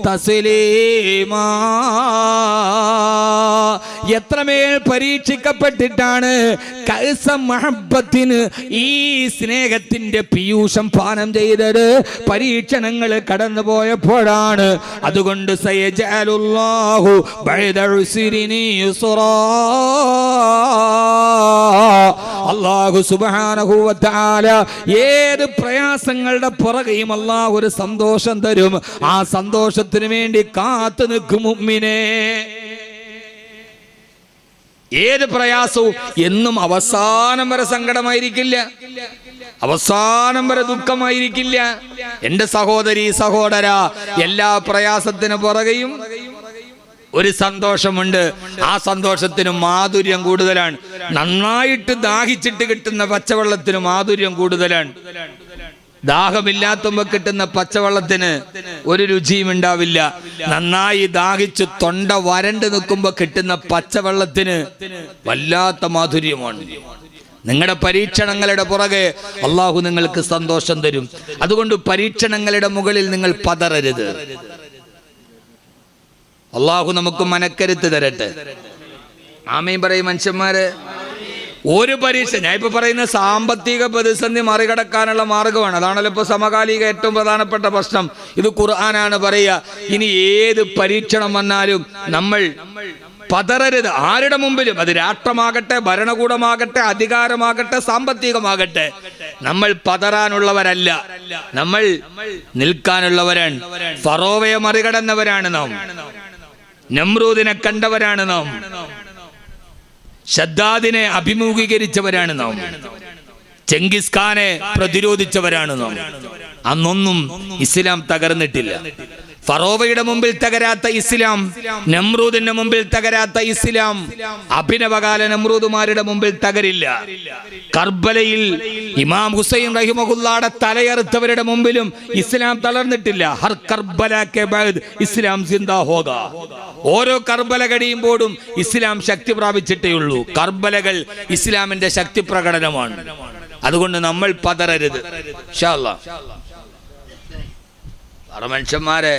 തസ്ലീമാ. എത്രമേൽ പരീക്ഷിക്കപ്പെട്ടിട്ടാണ് കഅസ മഹബ്ബത്തിന് ഈ സ്നേഹത്തിന്റെ പീയൂഷം പാനം ചെയ്തത്. പരീക്ഷണങ്ങൾ കടന്നു പോയപ്പോഴാണ്. അതുകൊണ്ട് സയജഅലുല്ലാഹു ബഅദ ഉസ്രിനി യുസ്റാ, അല്ലാഹു സുബ്ഹാനഹു വ തആല ഏത് പ്രയാസങ്ങളുടെ പുറകെയും അല്ലാഹു ഒരു സന്തോഷം തരും. ആ സന്തോഷത്തിന് വേണ്ടി കാത്തു നിൽക്കും മുഅ്മിനേ. ഏത് പ്രയാസവും എന്നും അവസാനം വരെ സങ്കടമായിരിക്കില്ല, അവസാനം വരെ ദുഃഖമായിരിക്കില്ല. എന്റെ സഹോദരി സഹോദര, എല്ലാ പ്രയാസത്തിന് പുറകെയും ഒരു സന്തോഷമുണ്ട്. ആ സന്തോഷത്തിന് മാധുര്യം കൂടുതലാണ്. നന്നായിട്ട് ദാഹിച്ചിട്ട് കിട്ടുന്ന പച്ചവെള്ളത്തിന് മാധുര്യം കൂടുതലാണ്. ദാഹമില്ലാത്തുമ്പോ കിട്ടുന്ന പച്ചവെള്ളത്തിന് ഒരു രുചിയും ഉണ്ടാവില്ല. നന്നായി ദാഹിച്ച് തൊണ്ട വരണ്ട് നിൽക്കുമ്പോ കിട്ടുന്ന പച്ചവെള്ളത്തിന് വല്ലാത്ത മാധുര്യമാണ്. നിങ്ങളുടെ പരീക്ഷണങ്ങളുടെ പുറകെ അള്ളാഹു നിങ്ങൾക്ക് സന്തോഷം തരും. അതുകൊണ്ട് പരീക്ഷണങ്ങളുടെ മുകളിൽ നിങ്ങൾ പതറരുത്. അള്ളാഹു നമുക്ക് മനക്കരുത്ത് തരട്ടെ. ആമീൻ പറയും മനുഷ്യന്മാരെ. ഒരു പരീക്ഷ, ഞാൻ ഇപ്പൊ പറയുന്ന സാമ്പത്തിക പ്രതിസന്ധി മറികടക്കാനുള്ള മാർഗമാണ്. അതാണല്ലോ ഇപ്പൊ സമകാലിക ഏറ്റവും പ്രധാനപ്പെട്ട പ്രശ്നം. ഇത് ഖുർആനാണ് പറയുക. ഇനി ഏത് പരീക്ഷണം വന്നാലും നമ്മൾ പതറരുത്. ആരുടെ മുമ്പിലും, അത് രാഷ്ട്രമാകട്ടെ, ഭരണകൂടമാകട്ടെ, അധികാരമാകട്ടെ, സാമ്പത്തികമാകട്ടെ, നമ്മൾ പതറാനുള്ളവരല്ല, നമ്മൾ നിൽക്കാനുള്ളവരാണ്. ഫറോവയെ മറികടന്നവരാണ് നാം. നമ്രൂദിനെ കണ്ടവരാണ് നാം. ഷദ്ദാദിനെ അഭിമുഖീകരിച്ചവരാണ് നാം. ചെങ്കിസ് ഖാനെ പ്രതിരോധിച്ചവരാണ് നാം. അന്നൊന്നും ഇസ്ലാം തകർന്നിട്ടില്ല. ഫറോവയുടെ മുമ്പിൽ തകരാത്ത ഇസ്ലാം, നമ്രൂദിന്റെ മുമ്പിൽ തകരാത്ത ഇസ്ലാം, അഭിനവകാല നമ്രൂദുമാരുടെ മുമ്പിൽ തകരില്ല. കർബലയിൽ ഇമാം ഹുസൈൻ റഹിമഹുല്ലാടെ തലയറുത്തവരുടെ മുമ്പിലും ഇസ്ലാം തളർന്നിട്ടില്ല. ഹർ കർബല കെ ബാദ് ഇസ്ലാം സിന്ദാ ഹോഗാ. ഓരോ കർബല കഴിയുമ്പോഴും ഇസ്ലാം ശക്തി പ്രാപിച്ചിട്ടേ ഉള്ളൂ. കർബലകൾ ഇസ്ലാമിന്റെ ശക്തി പ്രകടനമാണ്. അതുകൊണ്ട് നമ്മൾ പതറരുത്. ഇൻഷാ അല്ലാഹ് മനുഷ്യന്മാരെ,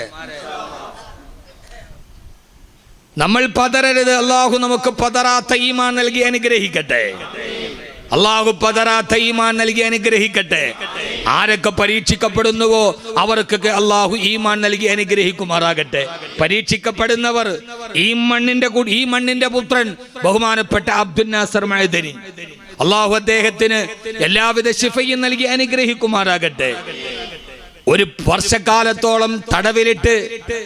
നമ്മൾ പതറരുത്. അള്ളാഹു നമുക്ക് പതറാത്ത ഈമാൻ നൽകി അനുഗ്രഹിക്കട്ടെ. അള്ളാഹു പതറാത്ത ഈമാൻ നൽകി അനുഗ്രഹിക്കട്ടെ. ആരൊക്കെ പരീക്ഷിക്കപ്പെടുന്നുവോ അവർക്കൊക്കെ അള്ളാഹു ഈമാൻ നൽകി അനുഗ്രഹിക്കുമാറാകട്ടെ. പരീക്ഷിക്കപ്പെടുന്നവർ ഈ മണ്ണിന്റെ പുത്രൻ ബഹുമാനപ്പെട്ട അബ്ദുൽ നാസർ മഅദനി, അള്ളാഹു അദ്ദേഹത്തിന് എല്ലാവിധ ശിഫയും നൽകി അനുഗ്രഹിക്കുമാറാകട്ടെ. ഒരു വർഷക്കാലത്തോളം തടവിലിട്ട്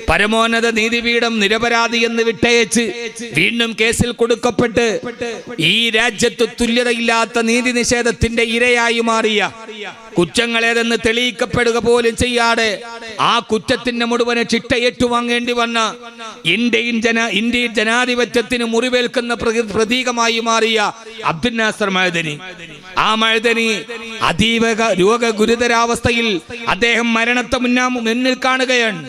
പരമോന്നത നീതിപീഠം നിരപരാധി എന്ന് വിട്ടയച്ച് വീണ്ടും കേസിൽ കൊടുക്കപ്പെട്ട് ഈ രാജ്യത്ത് തുല്യതയില്ലാത്ത നീതി നിഷേധത്തിന്റെ ഇരയായി മാറിയ, കുറ്റങ്ങളേതെന്ന് തെളിയിക്കപ്പെടുക പോലും ചെയ്യാതെ ആ കുറ്റത്തിന്റെ മുഴുവൻ ചിട്ട ഏറ്റുവാങ്ങേണ്ടി വന്ന ഇന്ത്യൻ ജനാധിപത്യത്തിന് മുറിവേൽക്കുന്ന പ്രതീകമായി മാറിയ അബ്ദുൽ നാസർ മഅദനി, ആ മഅദനി അതീവ ഗുരുതരാവസ്ഥയിൽ അദ്ദേഹം മരണത്തെ മുന്നിൽ കാണുകയാണ്.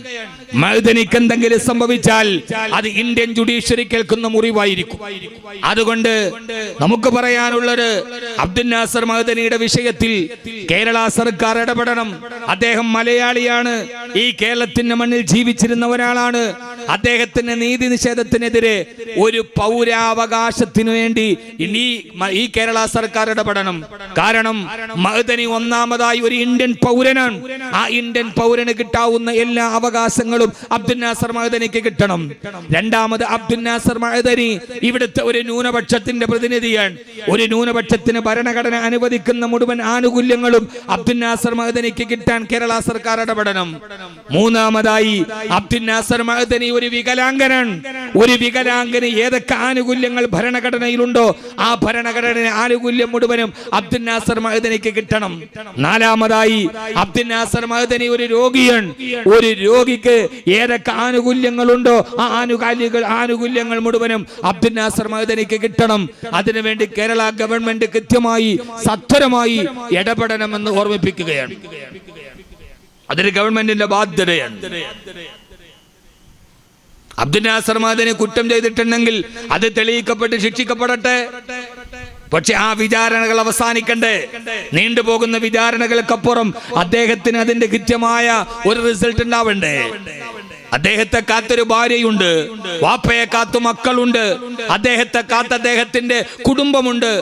മഅദനിക്ക് എന്തെങ്കിലും സംഭവിച്ചാൽ അത് ഇന്ത്യൻ ജുഡീഷ്യറി കേൾക്കുന്ന മുറിവായിരിക്കും. അതുകൊണ്ട് നമുക്ക് പറയാനുള്ളത്, അബ്ദുൽ നാസർ മഅദനിയുടെ വിഷയത്തിൽ കേരള സർക്കാർ ഇടപെടണം. അദ്ദേഹം മലയാളിയാണ്, ഈ കേരളത്തിന്റെ മണ്ണിൽ ജീവിച്ചിരുന്ന ഒരാളാണ്. അദ്ദേഹത്തിന്റെ നീതി നിഷേധത്തിനെതിരെ ഒരു പൗരാവകാശത്തിനു വേണ്ടി ഈ കേരള സർക്കാർ ഇടപെടണം. കാരണം മഅദനി ഒന്നാമതായി ഒരു ഇന്ത്യൻ പൗരനാണ്. ആ ഇന്ത്യൻ പൗരന് കിട്ടാവുന്ന എല്ലാ അവകാശങ്ങളും അബ്ദുൽ നാസർ മഅദനിക്ക് കിട്ടണം. രണ്ടാമത്, അബ്ദുൽ നാസർ മഅദനി ഇവിടുത്തെ ഒരു ന്യൂനപക്ഷത്തിന്റെ പ്രതിനിധിയാണ്. ഒരു ന്യൂനപക്ഷത്തിന് ഭരണഘടന അനുവദിക്കുന്ന മുഴുവൻ ആനുകൂല്യങ്ങളും അബ്ദുൽ നാസർ മഅദനിക്ക് കിട്ടാൻ കേരള സർക്കാർ ഇടപെടണം. മൂന്നാമതായി, അബ്ദുൽ നാസർ മഅദനി ഒരു വികലാംഗനാണ്. ഒരു വികലാംഗന് ഏതൊക്കെ ആനുകൂല്യങ്ങൾ ഭരണഘടനയിലുണ്ടോ ആ ഭരണഘടന ആനുകൂല്യം മുഴുവനും അബ്ദുൽ നാസർ മഅദനിക്ക് കിട്ടണം. നാലാമതായി, അബ്ദുൽ നാസർ മഅദനി ഒരു രോഗിയാണ്. ഒരു രോഗിക്ക് ഏതൊക്കെ ആനുകൂല്യങ്ങളുണ്ടോ ആ ആനുകൂല്യങ്ങൾ മുഴുവനും അബ്ദുൽ നാസർ മഅദനിക്ക് കിട്ടണം. അതിനുവേണ്ടി കേരള ഗവൺമെന്റ് കൃത്യമായി സത്വരമായി ഇടപെടണമെന്ന് ഓർമ്മിപ്പിക്കുകയാണ്. അതൊരു ഗവൺമെന്റിന്റെ ബാധ്യതയാണ്. അബ്ദുൽ നാസർ മദനി കുറ്റം ചെയ്തിട്ടുണ്ടെങ്കിൽ അത് തെളിയിക്കപ്പെട്ട് ശിക്ഷിക്കപ്പെടട്ടെ. പക്ഷെ ആ വിചാരണകൾ അവസാനിക്കണ്ടേ? നീണ്ടുപോകുന്ന വിചാരണകൾക്കപ്പുറം അദ്ദേഹത്തിന് അതിന്റെ കൃത്യമായ ഒരു റിസൾട്ട് ഉണ്ടാവണ്ടേ? അദ്ദേഹത്തെ കാത്തൊരു ഭാര്യയുണ്ട്, വാപ്പയെ കാത്തു മക്കളുണ്ട്, അദ്ദേഹത്തെ കാത്ത് അദ്ദേഹത്തിന്റെ കുടുംബമുണ്ട്.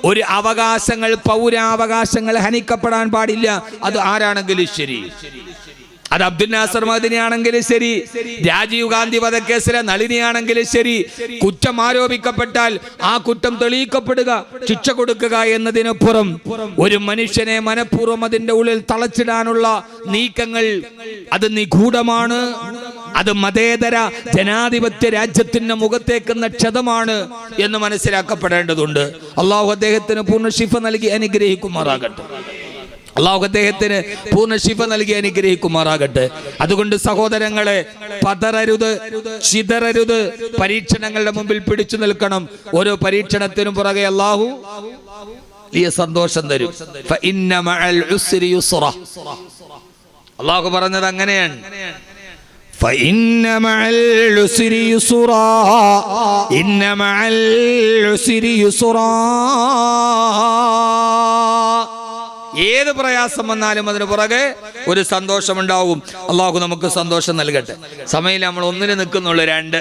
ഒരു അവകാശങ്ങൾ, പൗരാവകാശങ്ങൾ ഹനിക്കപ്പെടാൻ പാടില്ല. അത് ആരാണെങ്കിലും ശരി, അത് അബ്ദുൽ നാസർ മദനി ആണെങ്കിലും ശരി, രാജീവ് ഗാന്ധി വധക്കേസിലെ നളിനിയാണെങ്കിലും ശരി, കുറ്റം ആരോപിക്കപ്പെട്ടാൽ ആ കുറ്റം തെളിയിക്കപ്പെടുക, ശിക്ഷ കൊടുക്കുക എന്നതിനപ്പുറം ഒരു മനുഷ്യനെ മനഃപൂർവ്വം അതിന്റെ ഉള്ളിൽ തളച്ചിടാനുള്ള നീക്കങ്ങൾ അത് നിഗൂഢമാണ്. അത് മതേതര ജനാധിപത്യ രാജ്യത്തിന്റെ മുഖത്തേക്കുന്ന ക്ഷതമാണ് എന്ന് മനസ്സിലാക്കപ്പെടേണ്ടതുണ്ട്. അള്ളാഹു അദ്ദേഹത്തിന് പൂർണ്ണ ശിഫ നൽകി അനുഗ്രഹിക്കുമാറാകട്ടെ. അള്ളാഹു അദ്ദേഹത്തിന് പൂർണ്ണ ശിഫ നൽകി അനുഗ്രഹിക്കുമാറാകട്ടെ. അതുകൊണ്ട് സഹോദരങ്ങളെ, പതറരുത്, ചിതറരുത്. പരീക്ഷണങ്ങളുടെ മുമ്പിൽ പിടിച്ചു നിൽക്കണം. ഓരോ പരീക്ഷണത്തിനും പുറകെ അള്ളാഹു വലിയ സന്തോഷം തരും. ഫഇന്ന മഅൽ ഉസ്രി യുസ്റ. അള്ളാഹു പറഞ്ഞത് അങ്ങനെയാണ്. فإن مع العسر يسرا إن مع العسر يسرا. ഏത് പ്രയാസം വന്നാലും അതിന് പുറകെ ഒരു സന്തോഷമുണ്ടാവും. അള്ളാഹു നമുക്ക് സന്തോഷം നൽകട്ടെ. സമയം നമ്മൾ ഒന്നിന് നിൽക്കുന്നുള്ളൂ. 2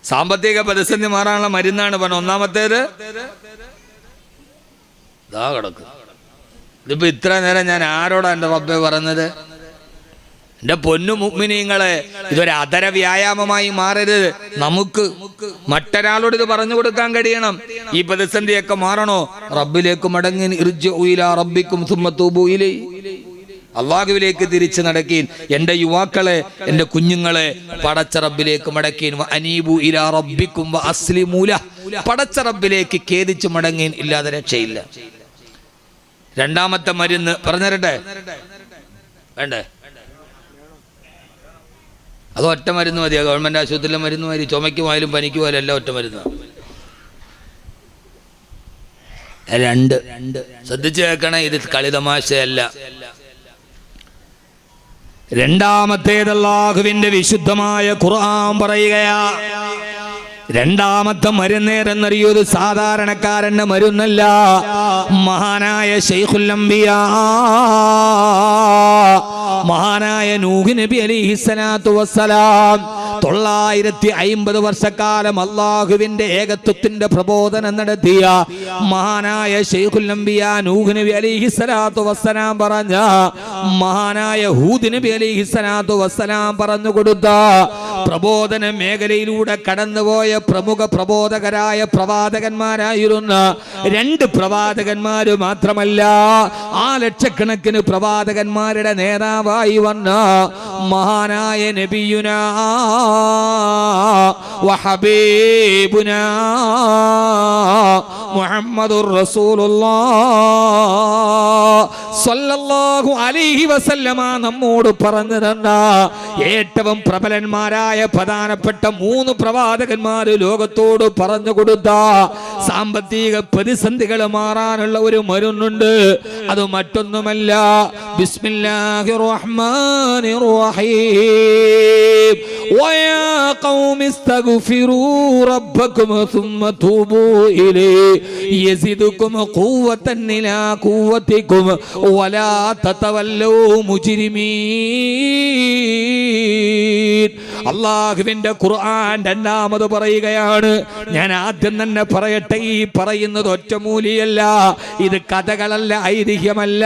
സാമ്പത്തിക പ്രതിസന്ധി മാറാനുള്ള മരുന്നാണ് പറഞ്ഞത്. ഒന്നാമത്തേത് ഇതാ കിടക്കും. ഇതിപ്പോ ഇത്ര നേരം ഞാൻ ആരോടാ എൻ്റെ റബ്ബേ പറഞ്ഞത്? എൻ്റെ പൊന്നു മുഅ്മിനീങ്ങളെ, ഇതൊരു അധര വ്യായാമമായി മാറരുത്. നമുക്ക് മറ്റൊരാളോട് ഇത് പറഞ്ഞു കൊടുക്കാൻ കഴിയണം. ഈ പ്രതിസന്ധിയൊക്കെ മാറണോ? റബ്ബിലേക്ക് മടങ്ങി, ഇർജിഉ ഇലാ റബ്ബിക്കും സുമ്മ തൂബു ഇലൈഹി. അള്ളാഹുവിലേക്ക് തിരിച്ചു നടക്കീൻ. എൻ്റെ യുവാക്കളെ, എൻ്റെ കുഞ്ഞുങ്ങളെ പടച്ച റബ്ബിലേക്ക് മടക്കീൻ. അനീബു ഇലാ റബ്ബിക്കും വഅസ്ലിമൂ ലഹ്. പടച്ച റബ്ബിലേക്ക് ഖേദിച്ചു മടങ്ങീൻ, ഇല്ലാതെ രക്ഷയില്ല. രണ്ടാമത്തെ മരുന്ന് പറഞ്ഞുതരട്ടെ? വേണ്ടേ? അത് ഒറ്റ മരുന്ന് മതിയാ. ഗവൺമെന്റ് ആശുപത്രിയിലെ മരുന്ന് മതി. ചുമയ്ക്കുമായാലും പനിക്കുമായാലും എല്ലാം ഒറ്റ മരുന്ന്. 2 ശ്രദ്ധിച്ചു കേൾക്കണേ, ഇത് കളിതമാശയല്ല. രണ്ടാമത്തേത് അല്ലാഹുവിന്റെ വിശുദ്ധമായ ഖുർആൻ പറയുകയാ. രണ്ടാമത്തെ മരുന്നേരെന്നറിയോ? ഇത് സാധാരണക്കാരന്റെ മരുന്നല്ല. മഹാനായ ശൈഖുൽ അംബിയാ, മഹാനായ നൂഹ് നബി അലൈഹിസ്സലാത്തു വസ്സലാം 950 വർഷക്കാലം അള്ളാഹുവിന്റെ ഏകത്വത്തിന്റെ പ്രബോധനം നടത്തിയ മഹാനായ ശൈഖുൽ അംബിയാ നൂഹ് നബി അലൈഹിസ്സലാത്തു വസ്സലാം പറഞ്ഞ, മഹാനായ ഹൂദ് നബി അലൈഹിസ്സലാത്തു വസ്സലാം പറഞ്ഞു കൊടുത്ത പ്രബോധന മേഖലയിലൂടെ കടന്നുപോയ പ്രമുഖ പ്രബോധകരായ പ്രവാചകന്മാരായിരുന്ന 2 പ്രവാചകന്മാര് മാത്രമല്ല, ആ ലക്ഷക്കണക്കിന് പ്രവാചകന്മാരുടെ നേതാവായി വന്ന മഹാനായ നബിയുനാ വഹബീബുനാ മുഹമ്മദുർ റസൂലുള്ളാഹ് സ്വല്ലല്ലാഹു അലൈഹി വസല്ലമ നമ്മോട് പറഞ്ഞു തന്ന ഏറ്റവും പ്രബലന്മാരായ പ്രധാനപ്പെട്ട 3 പ്രവാചകന്മാർ ലോകത്തോട് പറഞ്ഞു കൊടുത്ത സാമ്പത്തിക പ്രതിസന്ധികൾ മാറാനുള്ള ഒരു മരുന്നുണ്ട്. അത് മറ്റൊന്നുമല്ല, ബിസ്മില്ലാഹിർ റഹ്മാനിർ റഹീം. വയാ ഖൗമി ഇസ്തഗ്ഫിറൂ റബ്ബക്കും സുമ്മ തൂബൂ ഇലൈഹി യസിദുകും ഖുവ്വതൻ ഇലാ ഖുവ്വതികും വലാ തതവല്ലൂ മുജ്രിമീൻ. അല്ലാഹുവിന്റെ ഖുർആൻ രണ്ടാമത് പറയുകയാണ്. ഞാൻ ആദ്യം തന്നെ പറയട്ടെ, ഈ പറയുന്നത് ഒറ്റമൂലിയല്ല, ഇത് കഥകളല്ല, ഐതിഹ്യമല്ല.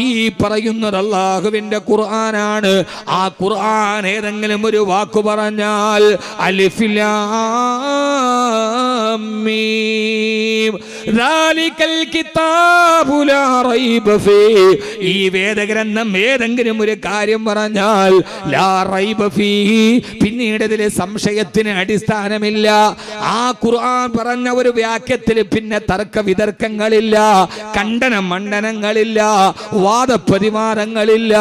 ഈ പറയുന്നത് അല്ലാഹുവിന്റെ ഖുർആനാണ്. ആ ഖുർആൻ ഏതെങ്കിലും ഒരു വാക്ക് പറഞ്ഞാൽ അലിഫ് ലാം മീം ദാലികൽ കിതാബു ലാ റൈബ ഫീഹി, ഈ വേദഗ്രന്ഥം ഏതെങ്കിലും ഒരു കാര്യം പറഞ്ഞാൽ ലാ റൈബ ഫീഹി, പിന്നീട് ഇതിൽ സംശയത്തിന് അടിസ്ഥാനമില്ല. ആ ഖുർആൻ പറഞ്ഞ ഒരു വാക്യത്തിൽ പിന്നെ തർക്ക വിതർക്കങ്ങളില്ല, ഖണ്ഡന മണ്ഡനങ്ങളില്ല, വാദപ്രതിവാദങ്ങളില്ല.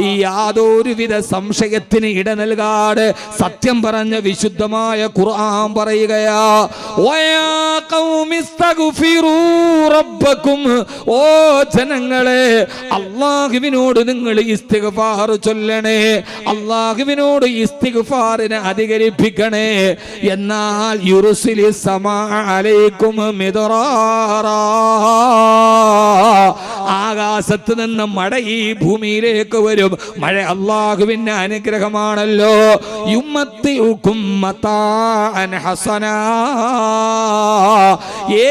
ഈ യാതൊരുവിധ സംശയത്തിന് ഇട നൽകാതെ സത്യം പറഞ്ഞ വിശുദ്ധമായ ഖുർആൻ പറയുകയാ. വയാ ഖൗമി ഇസ്തഗ്ഫിറൂ റബ്ബക്കും, ഓ ജനങ്ങളെ അല്ലാഹുവിനോട് നിങ്ങൾ ഇസ്തിഗ്ഫാർ ചൊല്ലണേ, അല്ലാഹുവിനോട് ഇസ്തിഗ്ഫാറിനെ അധികരിപ്പിക്കണേ. എന്നാൽ യുർസിലിസ് സമാ അലൈക്കും മിദ്റാറാ, ആകാശത്ത് നിന്ന് മഴ ഈ ഭൂമിയിലേക്ക് വരും. മഴ അല്ലാഹുവിന്റെ അനുഗ്രഹമാണല്ലോ. യുമ്മത്തിഉക്കും മതാഅൻ ഹസനാ,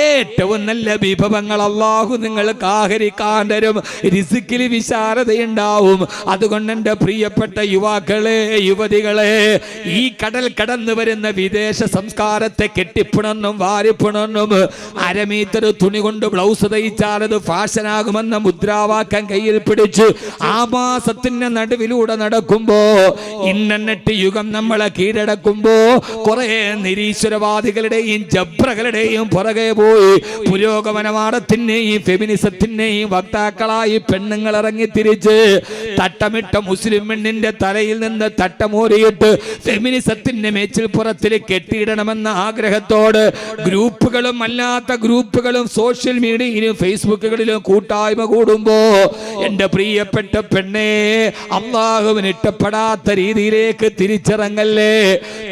ഏറ്റവും നല്ല വിഭവങ്ങൾ അല്ലാഹു നിങ്ങൾക്ക് ആഹരിക്കാൻ തരും. റിസ്കിൽ വിശാലതയുണ്ടാവും. അതുകൊണ്ട് എൻ്റെ പ്രിയപ്പെട്ട യുവാക്കളെ, യുവതികളെ, ഈ കടൽ കടന്നു വരുന്ന വിദേശ സംസ്കാരത്തെ കെട്ടിപ്പിണന്നും വാരിപ്പിണന്നും അരമീറ്റർ തുണി കൊണ്ട് ബ്ലൗസ് തയ്ച്ചാൽ അത് ഫാഷനാകുമെന്ന മുദ്രാവാക്യം കയ്യിൽ പിടിച്ച് ആഭാസത്തിന്റെ നടുവിലൂടെ നടക്കുമ്പോ, ഇന്റർനെറ്റ് യുഗം നമ്മളെ കീഴടക്കുമ്പോ, കുറെ നിരീശ്വരവാദികളുടെയും ജബ്രകളുടെയും പുറകെ പോയി പുരോഗമനവാദത്തിന്റെയും ഫെമിനിസത്തിന്റെയും വക്താക്കളായി പെണ്ണുങ്ങൾ ഇറങ്ങി തിരിച്ച് തട്ടമിട്ട മുസ്ലിം പെണ്ണിന്റെ തലയിൽ നിന്ന് തട്ടമോരിയിട്ട് ഫെമിനിസത്തിന്റെ മേച്ചിൽപ്പുറത്തിൽ കെട്ടിയിടണമെന്ന ആഗ്രഹത്തോട് ഗ്രൂപ്പുകളും അല്ലാത്ത ഗ്രൂപ്പുകളും സോഷ്യൽ മീഡിയയിലും ഫേസ്ബുക്കുകളിലും കൂട്ടായ്മ കൂടുമ്പോ, എന്റെ പ്രിയപ്പെട്ട പെണ്ണേ, അല്ലാഹുവിന് ഇഷ്ടപ്പെടാത്ത രീതിയിലേക്ക് തിരിച്ചിറങ്ങല്ലേ.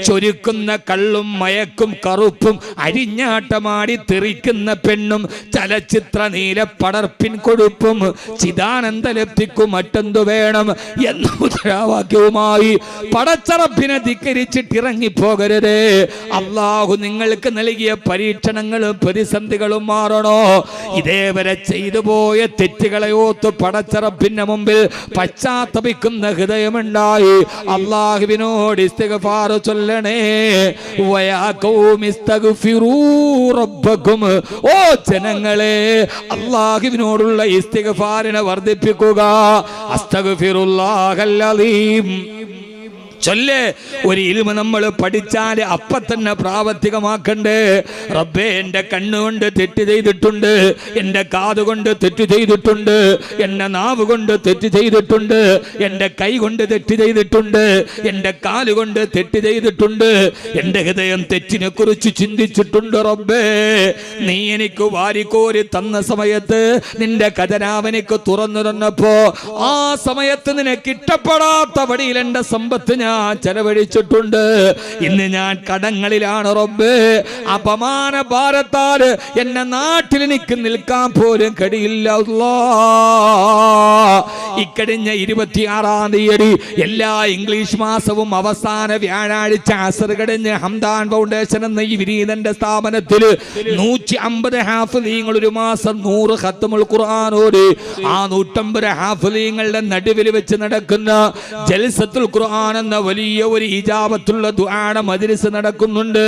ചൊരുക്കുന്ന കള്ളും മയക്കും കറുപ്പും അരിഞ്ഞാട്ടമാടി തെറിക്കുന്ന പെണ്ണും ചലച്ചിത്ര നീല പടർപ്പിൻ കൊഴുപ്പും ചിദാനന്ദ ലബ്ധിക്കും മറ്റെന്തു വേണം എന്ന മുദ്രാവാക്യവുമായി പടച്ചറപ്പിനെ ധിക്കരിച്ചിട്ടിറങ്ങിപ്പോകരുതേ. അല്ലാഹു നിങ്ങൾക്ക് നൽകിയ പരീക്ഷണങ്ങളും പ്രതിസന്ധികളും മാറണോ? ഇതേവരെ ചെയ്തു പോയ തെറ്റുകളെ ഓർത്ത് പടച്ചറപ്പിന്റെ മുമ്പിൽ പശ്ചാത്തപിക്കുന്ന ഹൃദയമുണ്ടായി അല്ലാഹുവിനോട് ഇസ്തിഗ്ഫാർ ചൊല്ലണേ. വയാ ഖൗമി ഇസ്തഗ്ഫിറൂ റബ്ബക്കും, ഓ ജനങ്ങളെ അല്ലാഹുവിനോടുള്ള ഇസ്തിഗ്ഫാറിനെ വർദ്ധിപ്പിക്കുക. അസ്തഗ്ഫിറുല്ലാഹൽ അലീം ചൊല്ലേ. ഒരു ഇൽമ നമ്മൾ പഠിച്ചാൽ അപ്പ തന്നെ പ്രാവർത്തികമാക്കണ്ടേ. റബ്ബേ, എൻ്റെ കണ്ണുകൊണ്ട് തെറ്റ് ചെയ്തിട്ടുണ്ട്, എൻ്റെ കാതുകൊണ്ട് തെറ്റ് ചെയ്തിട്ടുണ്ട്, എൻ്റെ നാവ് കൊണ്ട് തെറ്റ് ചെയ്തിട്ടുണ്ട്, എൻ്റെ കൈ കൊണ്ട് തെറ്റ് ചെയ്തിട്ടുണ്ട്, എൻ്റെ കാലുകൊണ്ട് തെറ്റ് ചെയ്തിട്ടുണ്ട്, എൻ്റെ ഹൃദയം തെറ്റിനെ കുറിച്ച് ചിന്തിച്ചിട്ടുണ്ട്. റബ്ബേ, നീ എനിക്ക് വാരിക്കോരി തന്ന സമയത്ത്, നിന്റെ ഖജനാവെനിക്ക് തുറന്നു തന്നപ്പോ, ആ സമയത്ത് നിനക്ക് ഇഷ്ടപ്പെടാത്ത വഴിയിൽ എൻ്റെ സമ്പത്ത് ഞാൻ ചെലവഴിച്ചിട്ടുണ്ട്. ഇന്ന് ഞാൻ കടങ്ങളിലാണ് റബ്ബേ. അപമാന ഭാരത്താൽ എന്നെ നാട്ടിൽ എനിക്ക് നിൽക്കാൻ പോലും കഴിയില്ല. ഇക്കഴിഞ്ഞ 26-ാം തീയതി എല്ലാ ഇംഗ്ലീഷ് മാസവും അവസാന വ്യാഴാഴ്ച അസർ കഴിഞ്ഞ് ഹംദാൻ ഫൗണ്ടേഷൻ എന്ന ഈ വിനീതന്റെ സ്ഥാപനത്തിൽ 150 ഹാഫിളീങ്ങൾ ഒരു മാസം 100 ഖത്മുൽ ഖുർആൻ ഓതി. ആ 150 ഹാഫിളീങ്ങളുടെ നടുവിൽ വെച്ച് നടക്കുന്ന ജൽസത്തുൽ ഖുർആൻ എന്ന വലിയ ഒരു ഇജാബത്തുള്ള ദുആയുടെ മജ്ലിസ് നടക്കുന്നുണ്ട്.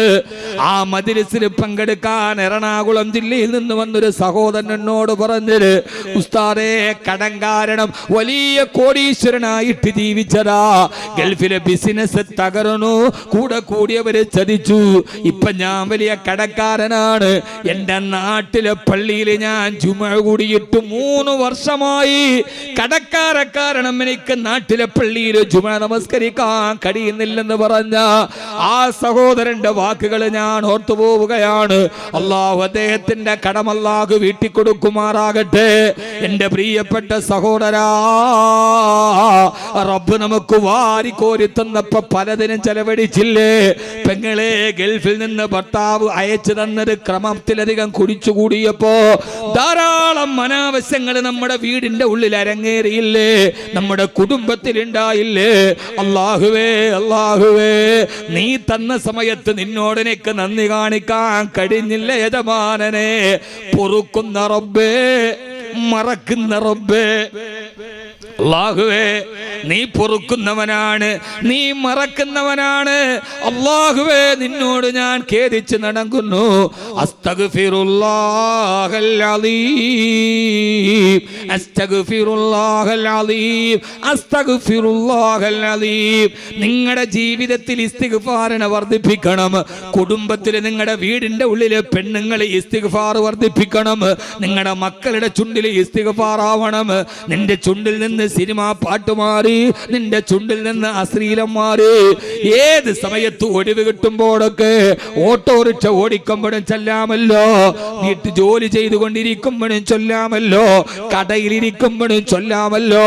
ആ മജ്ലിസിൽ പങ്കെടുക്കാൻ എറണാകുളം ജില്ലയിൽ നിന്ന് വന്നൊരു സഹോദരൻ എന്നോട് പറഞ്ഞത്, ഉസ്താദേ, കടം കാരണം വലിയ കോടീശ്വരനായിട്ട് ജീവിച്ചതാ, ഗൾഫിലെ ബിസിനസ് തകർന്നു, കൂടെ കൂടിയവര് ചതിച്ചു, ഇപ്പൊ ഞാൻ വലിയ കടക്കാരനാണ്. എന്റെ നാട്ടിലെ പള്ളിയിൽ ഞാൻ ജുമുഅ കൂടിയിട്ട് 3 വർഷമായി. കടക്കാരെ കാരണം എനിക്ക് നാട്ടിലെ പള്ളിയിൽ ജുമുഅ നമസ്കരിക്കാൻ കഴിയുന്നില്ലെന്ന് പറഞ്ഞ ആ സഹോദരന്റെ വാക്കുകൾ ഞാൻ ഓർത്തു പോവുകയാണ്. അല്ലാഹു അദ്ദേഹത്തിന്റെ കടം അല്ലാഹു വീട്ടിൽ കൊടുക്കുമാറാകട്ടെ. എന്റെ പ്രിയപ്പെട്ട സഹോദരാ, റബ്ബ് നമുക്ക് വാരിക്കോരി തന്നപ്പോ പലതിനും ചെലവഴിച്ചില്ലേ? പെങ്ങളെ, ഗൾഫിൽ നിന്ന് ഭർത്താവ് അയച്ചു തന്നത് ക്രമത്തിലധികം കുടിച്ചുകൂടിയപ്പോ ധാരാളം അനാവശ്യങ്ങൾ നമ്മുടെ വീടിന്റെ ഉള്ളിൽ അരങ്ങേറിയില്ലേ? നമ്മുടെ കുടുംബത്തിൽ ഉണ്ടായില്ലേ? അല്ലാഹുവേ, അല്ലാഹുവേ, നീ തന്ന സമയത്ത് നിന്നോട് എനിക്ക് നന്ദി കാണിക്കാൻ കഴിഞ്ഞില്ല യജമാനനെ. പൊറുക്കുന്ന റബ്ബേ, മറക്കുന്ന റബ്ബേ, അല്ലാഹുവേ, നീ പൊറുക്കുന്നവനാണ്, നീ മറക്കുന്നവനാണ്. അല്ലാഹുവേ, നിന്നോട് ഞാൻ ഖേദിച്ച് നടക്കുന്നു. അസ്തഗ്ഫിറുല്ലാഹൽ അലീം, അസ്തഗ്ഫിറുല്ലാഹൽ അലീം, അസ്തഗ്ഫിറുല്ലാഹൽ അലീം. നിങ്ങളുടെ ജീവിതത്തിൽ ഇസ്തിഗ്ഫാറിനെ വർദ്ധിപ്പിക്കണം. കുടുംബത്തിൽ നിങ്ങളുടെ വീടിന്റെ ഉള്ളിലെ പെണ്ണുങ്ങൾ ഇസ്തിഗ്ഫാർ വർദ്ധിപ്പിക്കണം. നിങ്ങളുടെ മക്കളുടെ ചുണ്ടിൽ ഇസ്തിഗ്ഫാർ ആവണം. നിന്റെ ചുണ്ടിൽ നിന്ന് സിനിമ പാട്ട് മാറി, നിന്റെ ചുണ്ടിൽ നിന്ന് അശ്ലീലം മാറി. ഏത് സമയത്ത് ഒഴിവ് കിട്ടുമ്പോഴൊക്കെ ഓട്ടോറിക്ഷ ഓടിക്കുമ്പോഴും ചൊല്ലാമല്ലോ, വീട്ടു ജോലി ചെയ്തുകൊണ്ടിരിക്കുമ്പോഴും ചൊല്ലാമല്ലോ, കടയിലിരിക്കുമ്പോഴും ചൊല്ലാമല്ലോ,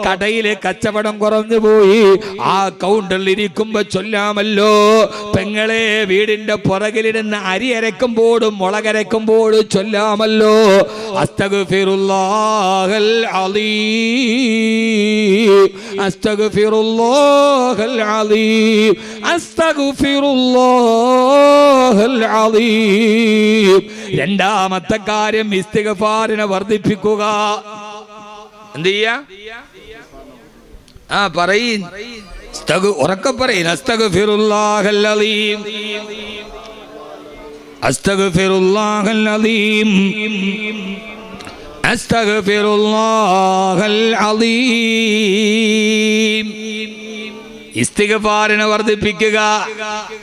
കടയിലെ കച്ചവടം കുറഞ്ഞു പോയി ആ കൗണ്ടറിൽ ഇരിക്കുമ്പോ ചൊല്ലാമല്ലോ, പെങ്ങളെ വീടിന്റെ പുറകിലിരുന്ന് അരി അരക്കുമ്പോഴും മുളകരക്കുമ്പോഴും ചൊല്ലാമല്ലോ. അസ്തഗ്ഫിറുല്ലാഹൽ അലീം, അസ്തഗ്ഫിറുല്ലാഹൽ അലീം, അസ്തഗ്ഫിറുല്ലാഹൽ അലീം. രണ്ടാമത്തെ കാര്യം ഇസ്തിഗ്ഫാറിനെ വർദ്ധിപ്പിക്കുക. എന്ത് ചെയ്യാ? പറയ്, ഉറക്കെ പറയും. അസ്തഗ്ഫിറുല്ലാഹൽ അലീം, അസ്തഗ്ഫിറുല്ലാഹൽ അലീം, അസ്തഗ്ഫിറുല്ലാഹൽ അലീം. ഇസ്തിഗ്ഫാറിനെ വർദ്ധിപ്പിക്കുക.